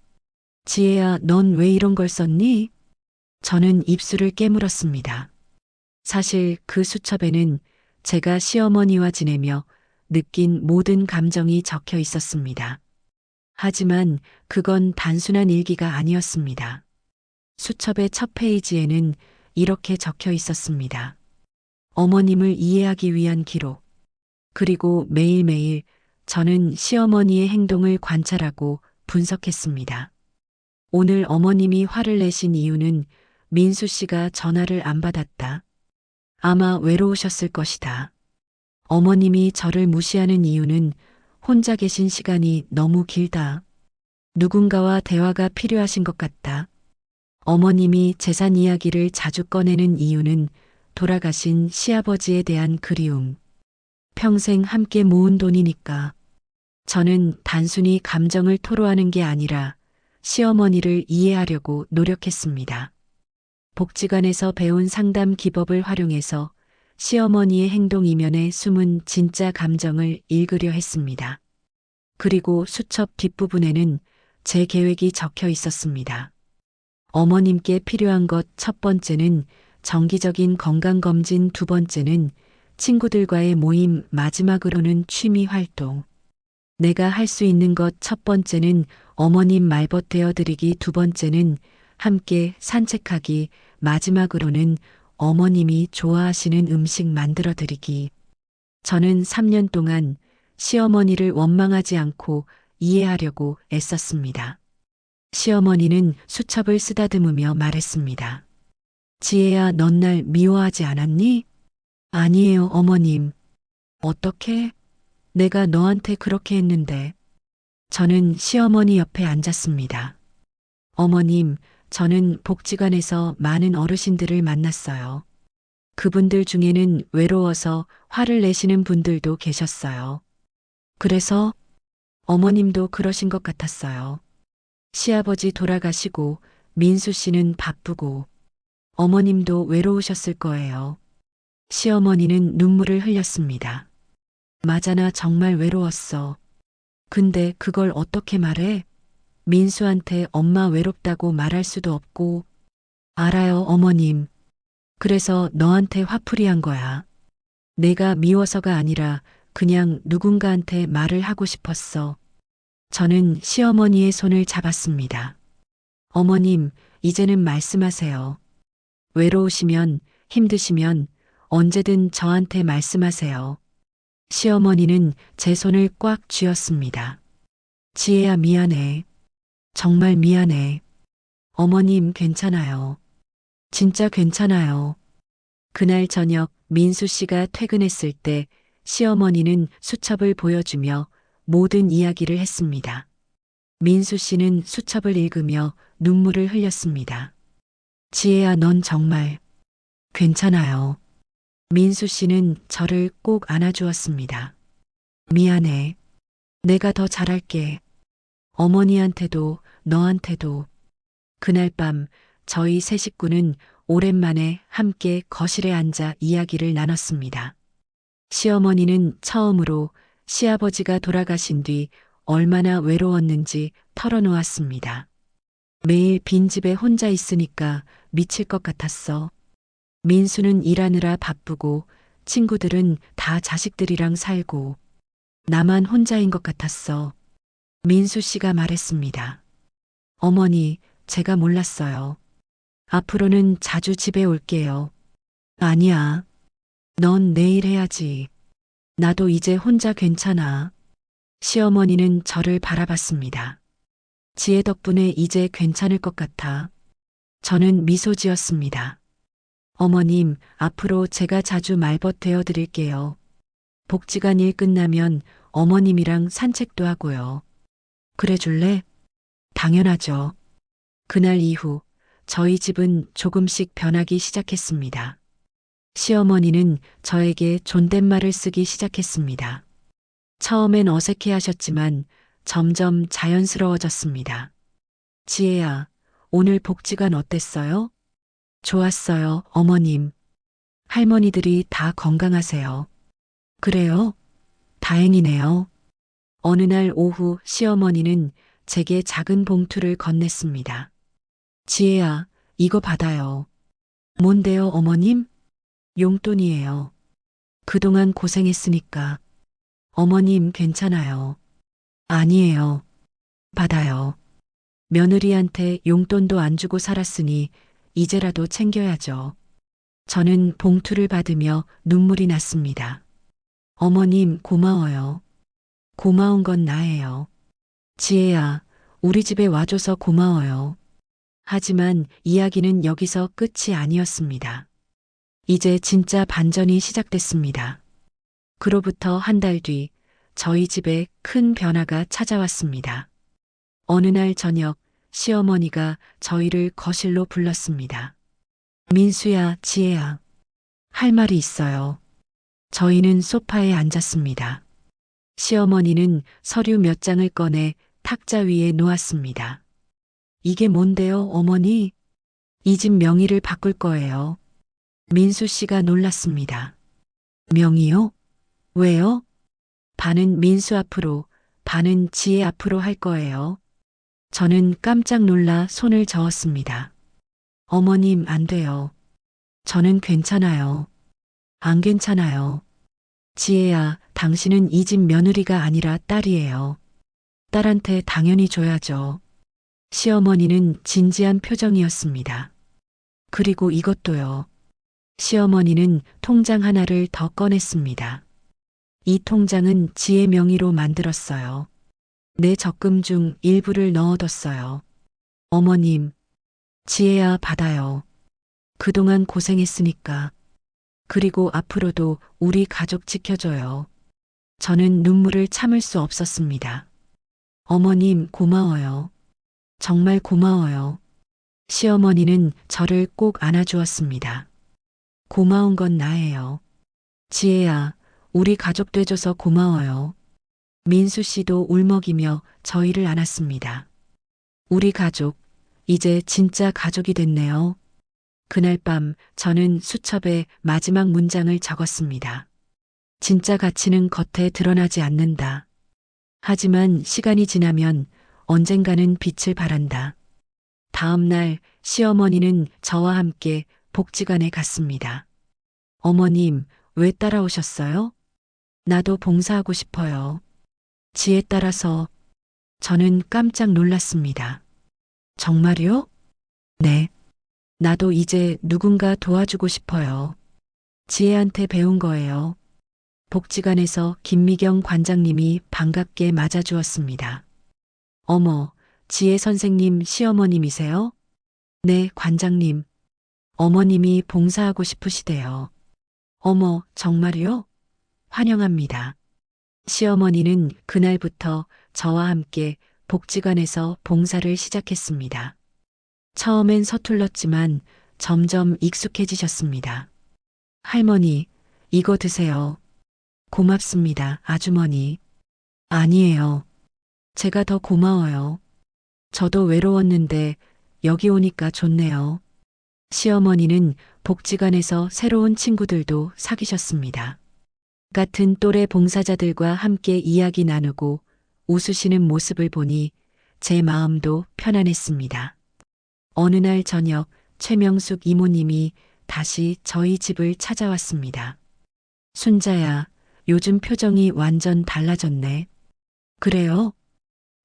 지혜야, 넌 왜 이런 걸 썼니? 저는 입술을 깨물었습니다. 사실 그 수첩에는 제가 시어머니와 지내며 느낀 모든 감정이 적혀 있었습니다. 하지만 그건 단순한 일기가 아니었습니다. 수첩의 첫 페이지에는 이렇게 적혀 있었습니다. 어머님을 이해하기 위한 기록. 그리고 매일매일 저는 시어머니의 행동을 관찰하고 분석했습니다. 오늘 어머님이 화를 내신 이유는 민수 씨가 전화를 안 받았다. 아마 외로우셨을 것이다. 어머님이 저를 무시하는 이유는 혼자 계신 시간이 너무 길다. 누군가와 대화가 필요하신 것 같다. 어머님이 재산 이야기를 자주 꺼내는 이유는 돌아가신 시아버지에 대한 그리움. 평생 함께 모은 돈이니까. 저는 단순히 감정을 토로하는 게 아니라 시어머니를 이해하려고 노력했습니다. 복지관에서 배운 상담 기법을 활용해서 시어머니의 행동 이면에 숨은 진짜 감정을 읽으려 했습니다. 그리고 수첩 뒷부분에는 제 계획이 적혀 있었습니다. 어머님께 필요한 것 첫 번째는 정기적인 건강검진, 두 번째는 친구들과의 모임, 마지막으로는 취미 활동. 내가 할 수 있는 것 첫 번째는 어머님 말벗 되어드리기, 두 번째는 함께 산책하기, 마지막으로는 어머님이 좋아하시는 음식 만들어드리기. 저는 3년 동안 시어머니를 원망하지 않고 이해하려고 애썼습니다. 시어머니는 수첩을 쓰다듬으며 말했습니다. 지혜야, 넌 날 미워하지 않았니? 아니에요, 어머님. 어떻게? 내가 너한테 그렇게 했는데. 저는 시어머니 옆에 앉았습니다. 어머님, 저는 복지관에서 많은 어르신들을 만났어요. 그분들 중에는 외로워서 화를 내시는 분들도 계셨어요. 그래서 어머님도 그러신 것 같았어요. 시아버지 돌아가시고 민수 씨는 바쁘고 어머님도 외로우셨을 거예요. 시어머니는 눈물을 흘렸습니다. 맞아, 나 정말 외로웠어. 근데 그걸 어떻게 말해? 민수한테 엄마 외롭다고 말할 수도 없고. 알아요, 어머님. 그래서 너한테 화풀이한 거야. 내가 미워서가 아니라 그냥 누군가한테 말을 하고 싶었어. 저는 시어머니의 손을 잡았습니다. 어머님, 이제는 말씀하세요. 외로우시면, 힘드시면 언제든 저한테 말씀하세요. 시어머니는 제 손을 꽉 쥐었습니다. 지혜야, 미안해. 정말 미안해. 어머님, 괜찮아요. 진짜 괜찮아요. 그날 저녁 민수 씨가 퇴근했을 때 시어머니는 수첩을 보여주며 모든 이야기를 했습니다. 민수 씨는 수첩을 읽으며 눈물을 흘렸습니다. 지혜야, 넌 정말 괜찮아요. 민수 씨는 저를 꼭 안아주었습니다. 미안해. 내가 더 잘할게. 어머니한테도 너한테도. 그날 밤 저희 세 식구는 오랜만에 함께 거실에 앉아 이야기를 나눴습니다. 시어머니는 처음으로 시아버지가 돌아가신 뒤 얼마나 외로웠는지 털어놓았습니다. 매일 빈집에 혼자 있으니까 미칠 것 같았어. 민수는 일하느라 바쁘고 친구들은 다 자식들이랑 살고 나만 혼자인 것 같았어. 민수 씨가 말했습니다. 어머니, 제가 몰랐어요. 앞으로는 자주 집에 올게요. 아니야. 넌 내일 해야지. 나도 이제 혼자 괜찮아. 시어머니는 저를 바라봤습니다. 지혜 덕분에 이제 괜찮을 것 같아. 저는 미소 지었습니다. 어머님, 앞으로 제가 자주 말벗 되어 드릴게요. 복지관 일 끝나면 어머님이랑 산책도 하고요. 그래 줄래? 당연하죠. 그날 이후 저희 집은 조금씩 변하기 시작했습니다. 시어머니는 저에게 존댓말을 쓰기 시작했습니다. 처음엔 어색해 하셨지만 점점 자연스러워졌습니다. 지혜야, 오늘 복지관 어땠어요? 좋았어요, 어머님. 할머니들이 다 건강하세요. 그래요? 다행이네요. 어느 날 오후 시어머니는 제게 작은 봉투를 건넸습니다. 지혜야, 이거 받아요. 뭔데요, 어머님? 용돈이에요. 그동안 고생했으니까. 어머님 괜찮아요. 아니에요. 받아요. 며느리한테 용돈도 안 주고 살았으니 이제라도 챙겨야죠. 저는 봉투를 받으며 눈물이 났습니다. 어머님 고마워요. 고마운 건 나예요. 지혜야, 우리 집에 와줘서 고마워요. 하지만 이야기는 여기서 끝이 아니었습니다. 이제 진짜 반전이 시작됐습니다. 그로부터 한 달 뒤 저희 집에 큰 변화가 찾아왔습니다. 어느 날 저녁 시어머니가 저희를 거실로 불렀습니다. 민수야, 지혜야, 할 말이 있어요. 저희는 소파에 앉았습니다. 시어머니는 서류 몇 장을 꺼내 탁자 위에 놓았습니다. 이게 뭔데요, 어머니? 이 집 명의를 바꿀 거예요. 민수 씨가 놀랐습니다. 명의요? 왜요? 반은 민수 앞으로, 반은 지혜 앞으로 할 거예요. 저는 깜짝 놀라 손을 저었습니다. 어머님, 안 돼요. 저는 괜찮아요. 안 괜찮아요. 지혜야, 당신은 이 집 며느리가 아니라 딸이에요. 딸한테 당연히 줘야죠. 시어머니는 진지한 표정이었습니다. 그리고 이것도요. 시어머니는 통장 하나를 더 꺼냈습니다. 이 통장은 지혜 명의로 만들었어요. 내 적금 중 일부를 넣어뒀어요. 어머님, 지혜야, 받아요. 그동안 고생했으니까. 그리고 앞으로도 우리 가족 지켜줘요. 저는 눈물을 참을 수 없었습니다. 어머님, 고마워요. 정말 고마워요. 시어머니는 저를 꼭 안아주었습니다. 고마운 건 나예요. 지혜야, 우리 가족 돼줘서 고마워요. 민수 씨도 울먹이며 저희를 안았습니다. 우리 가족, 이제 진짜 가족이 됐네요. 그날 밤 저는 수첩에 마지막 문장을 적었습니다. 진짜 가치는 겉에 드러나지 않는다. 하지만 시간이 지나면 언젠가는 빛을 발한다. 다음 날 시어머니는 저와 함께 복지관에 갔습니다. 어머님, 왜 따라오셨어요? 나도 봉사하고 싶어요. 지혜 따라서. 저는 깜짝 놀랐습니다. 정말요? 네. 나도 이제 누군가 도와주고 싶어요. 지혜한테 배운 거예요. 복지관에서 김미경 관장님이 반갑게 맞아주었습니다. 어머, 지혜 선생님 시어머님이세요? 네, 관장님. 어머님이 봉사하고 싶으시대요. 어머, 정말요? 환영합니다. 시어머니는 그날부터 저와 함께 복지관에서 봉사를 시작했습니다. 처음엔 서툴렀지만 점점 익숙해지셨습니다. 할머니, 이거 드세요. 고맙습니다, 아주머니. 아니에요. 제가 더 고마워요. 저도 외로웠는데 여기 오니까 좋네요. 시어머니는 복지관에서 새로운 친구들도 사귀셨습니다. 같은 또래 봉사자들과 함께 이야기 나누고 웃으시는 모습을 보니 제 마음도 편안했습니다. 어느 날 저녁 최명숙 이모님이 다시 저희 집을 찾아왔습니다. 순자야, 요즘 표정이 완전 달라졌네. 그래요?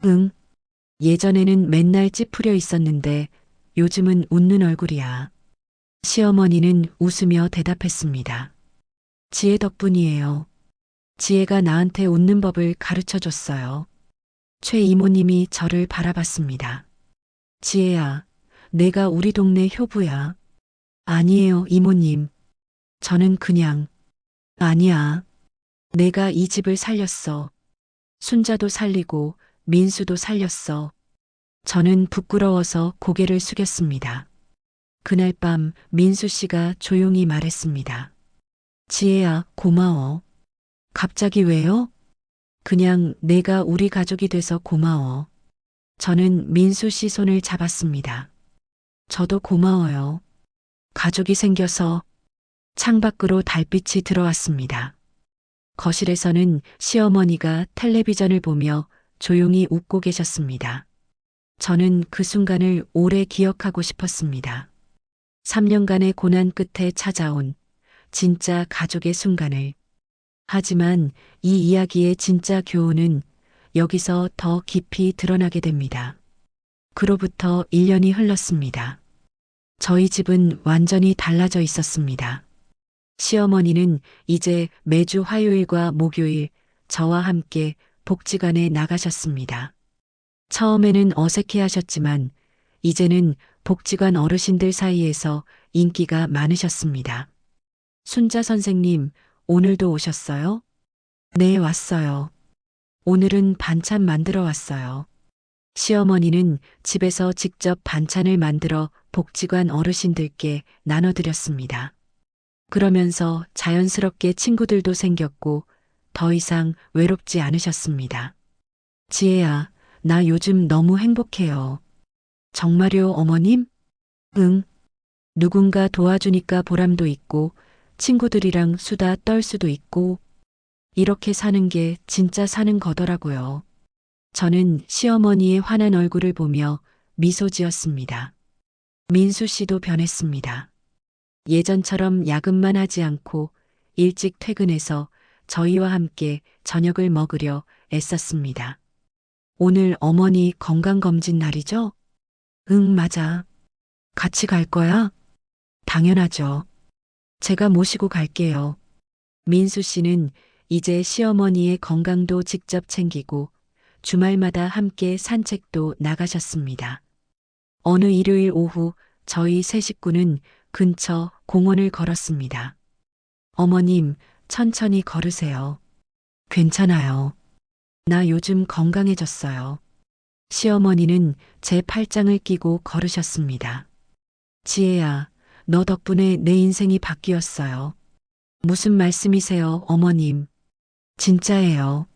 응. 예전에는 맨날 찌푸려 있었는데 요즘은 웃는 얼굴이야. 시어머니는 웃으며 대답했습니다. 지혜 덕분이에요. 지혜가 나한테 웃는 법을 가르쳐 줬어요. 최 이모님이 저를 바라봤습니다. 지혜야, 내가 우리 동네 효부야. 아니에요, 이모님. 저는 그냥, 아니야. 내가 이 집을 살렸어. 순자도 살리고 민수도 살렸어. 저는 부끄러워서 고개를 숙였습니다. 그날 밤 민수 씨가 조용히 말했습니다. 지혜야, 고마워. 갑자기 왜요? 그냥 내가 우리 가족이 돼서 고마워. 저는 민수 씨 손을 잡았습니다. 저도 고마워요. 가족이 생겨서 창밖으로 달빛이 들어왔습니다. 거실에서는 시어머니가 텔레비전을 보며 조용히 웃고 계셨습니다. 저는 그 순간을 오래 기억하고 싶었습니다. 3년간의 고난 끝에 찾아온 진짜 가족의 순간을. 하지만 이 이야기의 진짜 교훈은 여기서 더 깊이 드러나게 됩니다. 그로부터 1년이 흘렀습니다. 저희 집은 완전히 달라져 있었습니다. 시어머니는 이제 매주 화요일과 목요일 저와 함께 복지관에 나가셨습니다. 처음에는 어색해 하셨지만 이제는 복지관 어르신들 사이에서 인기가 많으셨습니다. 순자 선생님, 오늘도 오셨어요? 네, 왔어요. 오늘은 반찬 만들어 왔어요. 시어머니는 집에서 직접 반찬을 만들어 복지관 어르신들께 나눠드렸습니다. 그러면서 자연스럽게 친구들도 생겼고 더 이상 외롭지 않으셨습니다. 지혜야, 나 요즘 너무 행복해요. 정말요, 어머님? 응. 누군가 도와주니까 보람도 있고 친구들이랑 수다 떨 수도 있고 이렇게 사는 게 진짜 사는 거더라고요. 저는 시어머니의 환한 얼굴을 보며 미소 지었습니다. 민수 씨도 변했습니다. 예전처럼 야근만 하지 않고 일찍 퇴근해서 저희와 함께 저녁을 먹으려 애썼습니다. 오늘 어머니 건강검진 날이죠? 응, 맞아. 같이 갈 거야? 당연하죠. 제가 모시고 갈게요. 민수 씨는 이제 시어머니의 건강도 직접 챙기고 주말마다 함께 산책도 나가셨습니다. 어느 일요일 오후 저희 세 식구는 근처 공원을 걸었습니다. 어머님, 천천히 걸으세요. 괜찮아요. 나 요즘 건강해졌어요. 시어머니는 제 팔짱을 끼고 걸으셨습니다. 지혜야, 너 덕분에 내 인생이 바뀌었어요. 무슨 말씀이세요, 어머님? 진짜예요.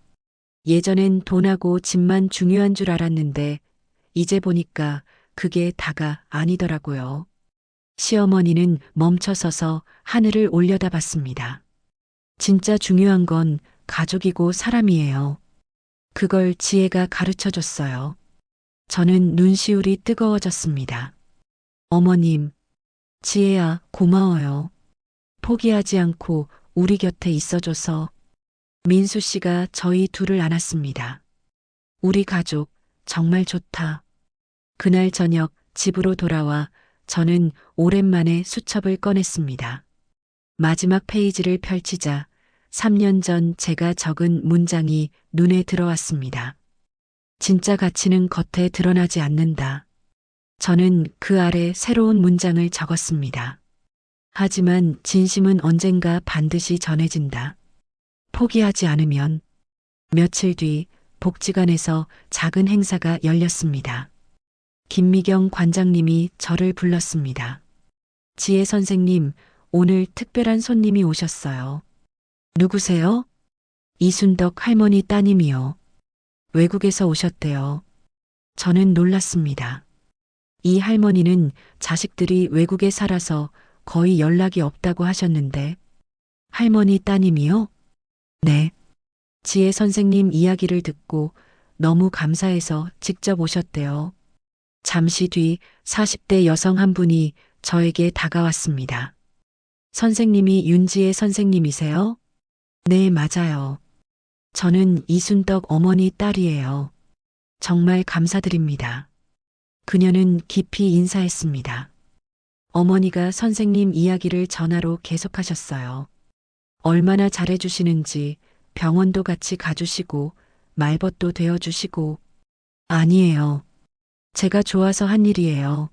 예전엔 돈하고 집만 중요한 줄 알았는데 이제 보니까 그게 다가 아니더라고요. 시어머니는 멈춰서서 하늘을 올려다봤습니다. 진짜 중요한 건 가족이고 사람이에요. 그걸 지혜가 가르쳐 줬어요. 저는 눈시울이 뜨거워졌습니다. 어머님, 지혜야, 고마워요. 포기하지 않고 우리 곁에 있어줘서. 민수 씨가 저희 둘을 안았습니다. 우리 가족, 정말 좋다. 그날 저녁 집으로 돌아와 저는 오랜만에 수첩을 꺼냈습니다. 마지막 페이지를 펼치자 3년 전 제가 적은 문장이 눈에 들어왔습니다. 진짜 가치는 겉에 드러나지 않는다. 저는 그 아래 새로운 문장을 적었습니다. 하지만 진심은 언젠가 반드시 전해진다. 포기하지 않으면. 며칠 뒤 복지관에서 작은 행사가 열렸습니다. 김미경 관장님이 저를 불렀습니다. 지혜 선생님, 오늘 특별한 손님이 오셨어요. 누구세요? 이순덕 할머니 따님이요. 외국에서 오셨대요. 저는 놀랐습니다. 이 할머니는 자식들이 외국에 살아서 거의 연락이 없다고 하셨는데, 할머니 따님이요? 네. 지혜 선생님 이야기를 듣고 너무 감사해서 직접 오셨대요. 잠시 뒤 40대 여성 한 분이 저에게 다가왔습니다. 선생님이 윤지혜 선생님이세요? 네, 맞아요. 저는 이순덕 어머니 딸이에요. 정말 감사드립니다. 그녀는 깊이 인사했습니다. 어머니가 선생님 이야기를 전화로 계속하셨어요. 얼마나 잘해주시는지 병원도 같이 가주시고 말벗도 되어주시고. 아니에요. 제가 좋아서 한 일이에요.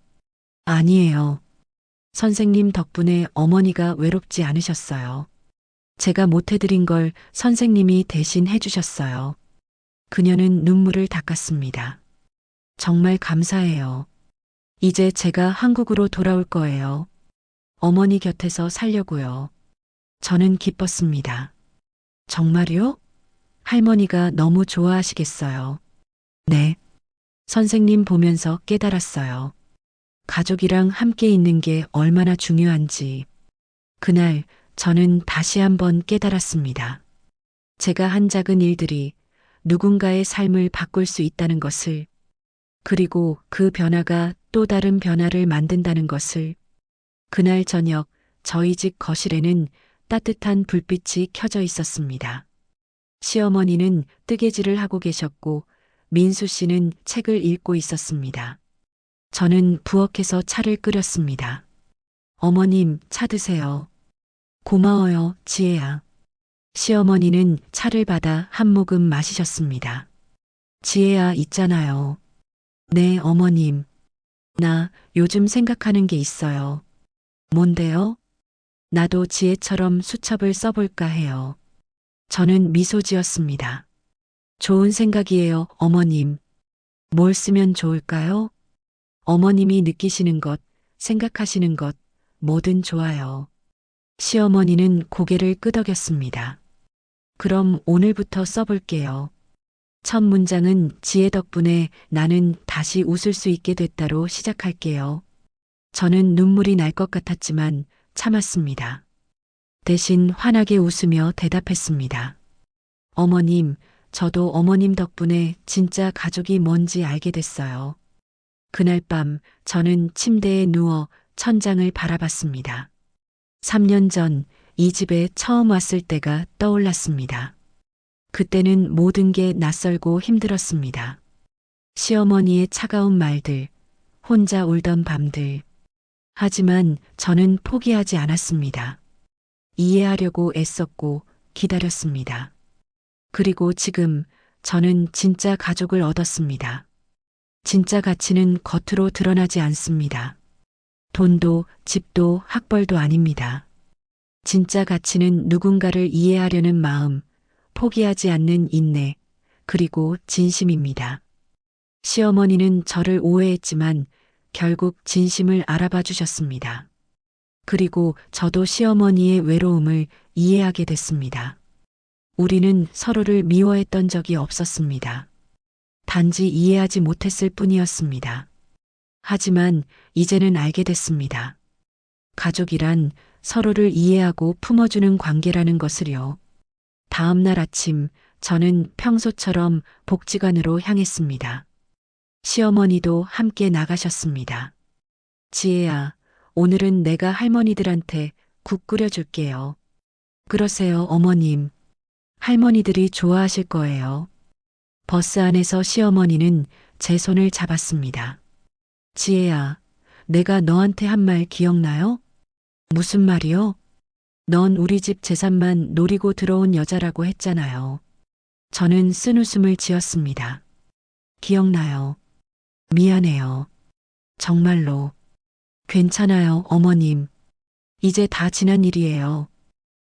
아니에요. 선생님 덕분에 어머니가 외롭지 않으셨어요. 제가 못해드린 걸 선생님이 대신 해주셨어요. 그녀는 눈물을 닦았습니다. 정말 감사해요. 이제 제가 한국으로 돌아올 거예요. 어머니 곁에서 살려고요. 저는 기뻤습니다. 정말요? 할머니가 너무 좋아하시겠어요. 네. 선생님 보면서 깨달았어요. 가족이랑 함께 있는 게 얼마나 중요한지. 그날 저는 다시 한번 깨달았습니다. 제가 한 작은 일들이 누군가의 삶을 바꿀 수 있다는 것을, 그리고 그 변화가 또 다른 변화를 만든다는 것을. 그날 저녁 저희 집 거실에는 따뜻한 불빛이 켜져 있었습니다. 시어머니는 뜨개질을 하고 계셨고 민수 씨는 책을 읽고 있었습니다. 저는 부엌에서 차를 끓였습니다. 어머님, 차 드세요. 고마워요, 지혜야. 시어머니는 차를 받아 한 모금 마시셨습니다. 지혜야, 있잖아요. 네, 어머님. 나 요즘 생각하는 게 있어요. 뭔데요? 나도 지혜처럼 수첩을 써볼까 해요. 저는 미소 지었습니다. 좋은 생각이에요, 어머님. 뭘 쓰면 좋을까요? 어머님이 느끼시는 것, 생각하시는 것, 뭐든 좋아요. 시어머니는 고개를 끄덕였습니다. 그럼 오늘부터 써볼게요. 첫 문장은 지혜 덕분에 나는 다시 웃을 수 있게 됐다로 시작할게요. 저는 눈물이 날 것 같았지만 참았습니다. 대신 환하게 웃으며 대답했습니다. 어머님, 저도 어머님 덕분에 진짜 가족이 뭔지 알게 됐어요. 그날 밤 저는 침대에 누워 천장을 바라봤습니다. 3년 전 이 집에 처음 왔을 때가 떠올랐습니다. 그때는 모든 게 낯설고 힘들었습니다. 시어머니의 차가운 말들, 혼자 울던 밤들. 하지만 저는 포기하지 않았습니다. 이해하려고 애썼고 기다렸습니다. 그리고 지금 저는 진짜 가족을 얻었습니다. 진짜 가치는 겉으로 드러나지 않습니다. 돈도 집도 학벌도 아닙니다. 진짜 가치는 누군가를 이해하려는 마음, 포기하지 않는 인내, 그리고 진심입니다. 시어머니는 저를 오해했지만 결국 진심을 알아봐 주셨습니다. 그리고 저도 시어머니의 외로움을 이해하게 됐습니다. 우리는 서로를 미워했던 적이 없었습니다. 단지 이해하지 못했을 뿐이었습니다. 하지만 이제는 알게 됐습니다. 가족이란 서로를 이해하고 품어주는 관계라는 것을요. 다음 날 아침 저는 평소처럼 복지관으로 향했습니다. 시어머니도 함께 나가셨습니다. 지혜야, 오늘은 내가 할머니들한테 국 끓여줄게요. 그러세요, 어머님. 할머니들이 좋아하실 거예요. 버스 안에서 시어머니는 제 손을 잡았습니다. 지혜야, 내가 너한테 한 말 기억나요? 무슨 말이요? 넌 우리 집 재산만 노리고 들어온 여자라고 했잖아요. 저는 쓴웃음을 지었습니다. 기억나요. 미안해요. 정말로. 괜찮아요, 어머님. 이제 다 지난 일이에요.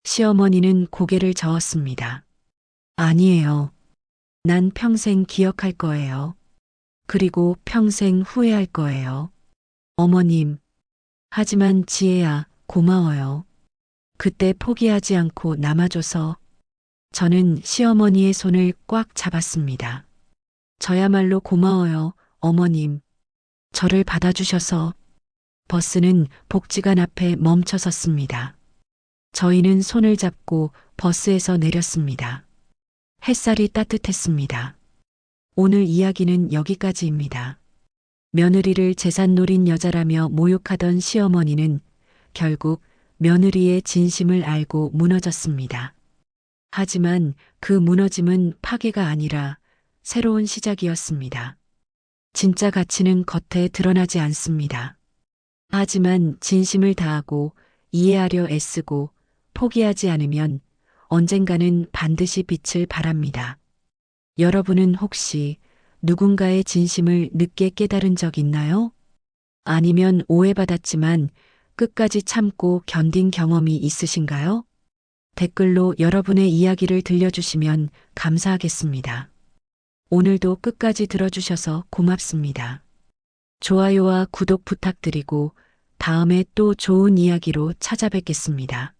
시어머니는 고개를 저었습니다. 아니에요. 난 평생 기억할 거예요. 그리고 평생 후회할 거예요. 어머님. 하지만 지혜야, 고마워요. 그때 포기하지 않고 남아줘서. 저는 시어머니의 손을 꽉 잡았습니다. 저야말로 고마워요, 어머님. 저를 받아주셔서. 버스는 복지관 앞에 멈춰 섰습니다. 저희는 손을 잡고 버스에서 내렸습니다. 햇살이 따뜻했습니다. 오늘 이야기는 여기까지입니다. 며느리를 재산 노린 여자라며 모욕하던 시어머니는 결국 며느리의 진심을 알고 무너졌습니다. 하지만 그 무너짐은 파괴가 아니라 새로운 시작이었습니다. 진짜 가치는 겉에 드러나지 않습니다. 하지만 진심을 다하고 이해하려 애쓰고 포기하지 않으면 언젠가는 반드시 빛을 발합니다. 여러분은 혹시 누군가의 진심을 늦게 깨달은 적 있나요? 아니면 오해받았지만 끝까지 참고 견딘 경험이 있으신가요? 댓글로 여러분의 이야기를 들려주시면 감사하겠습니다. 오늘도 끝까지 들어주셔서 고맙습니다. 좋아요와 구독 부탁드리고 다음에 또 좋은 이야기로 찾아뵙겠습니다.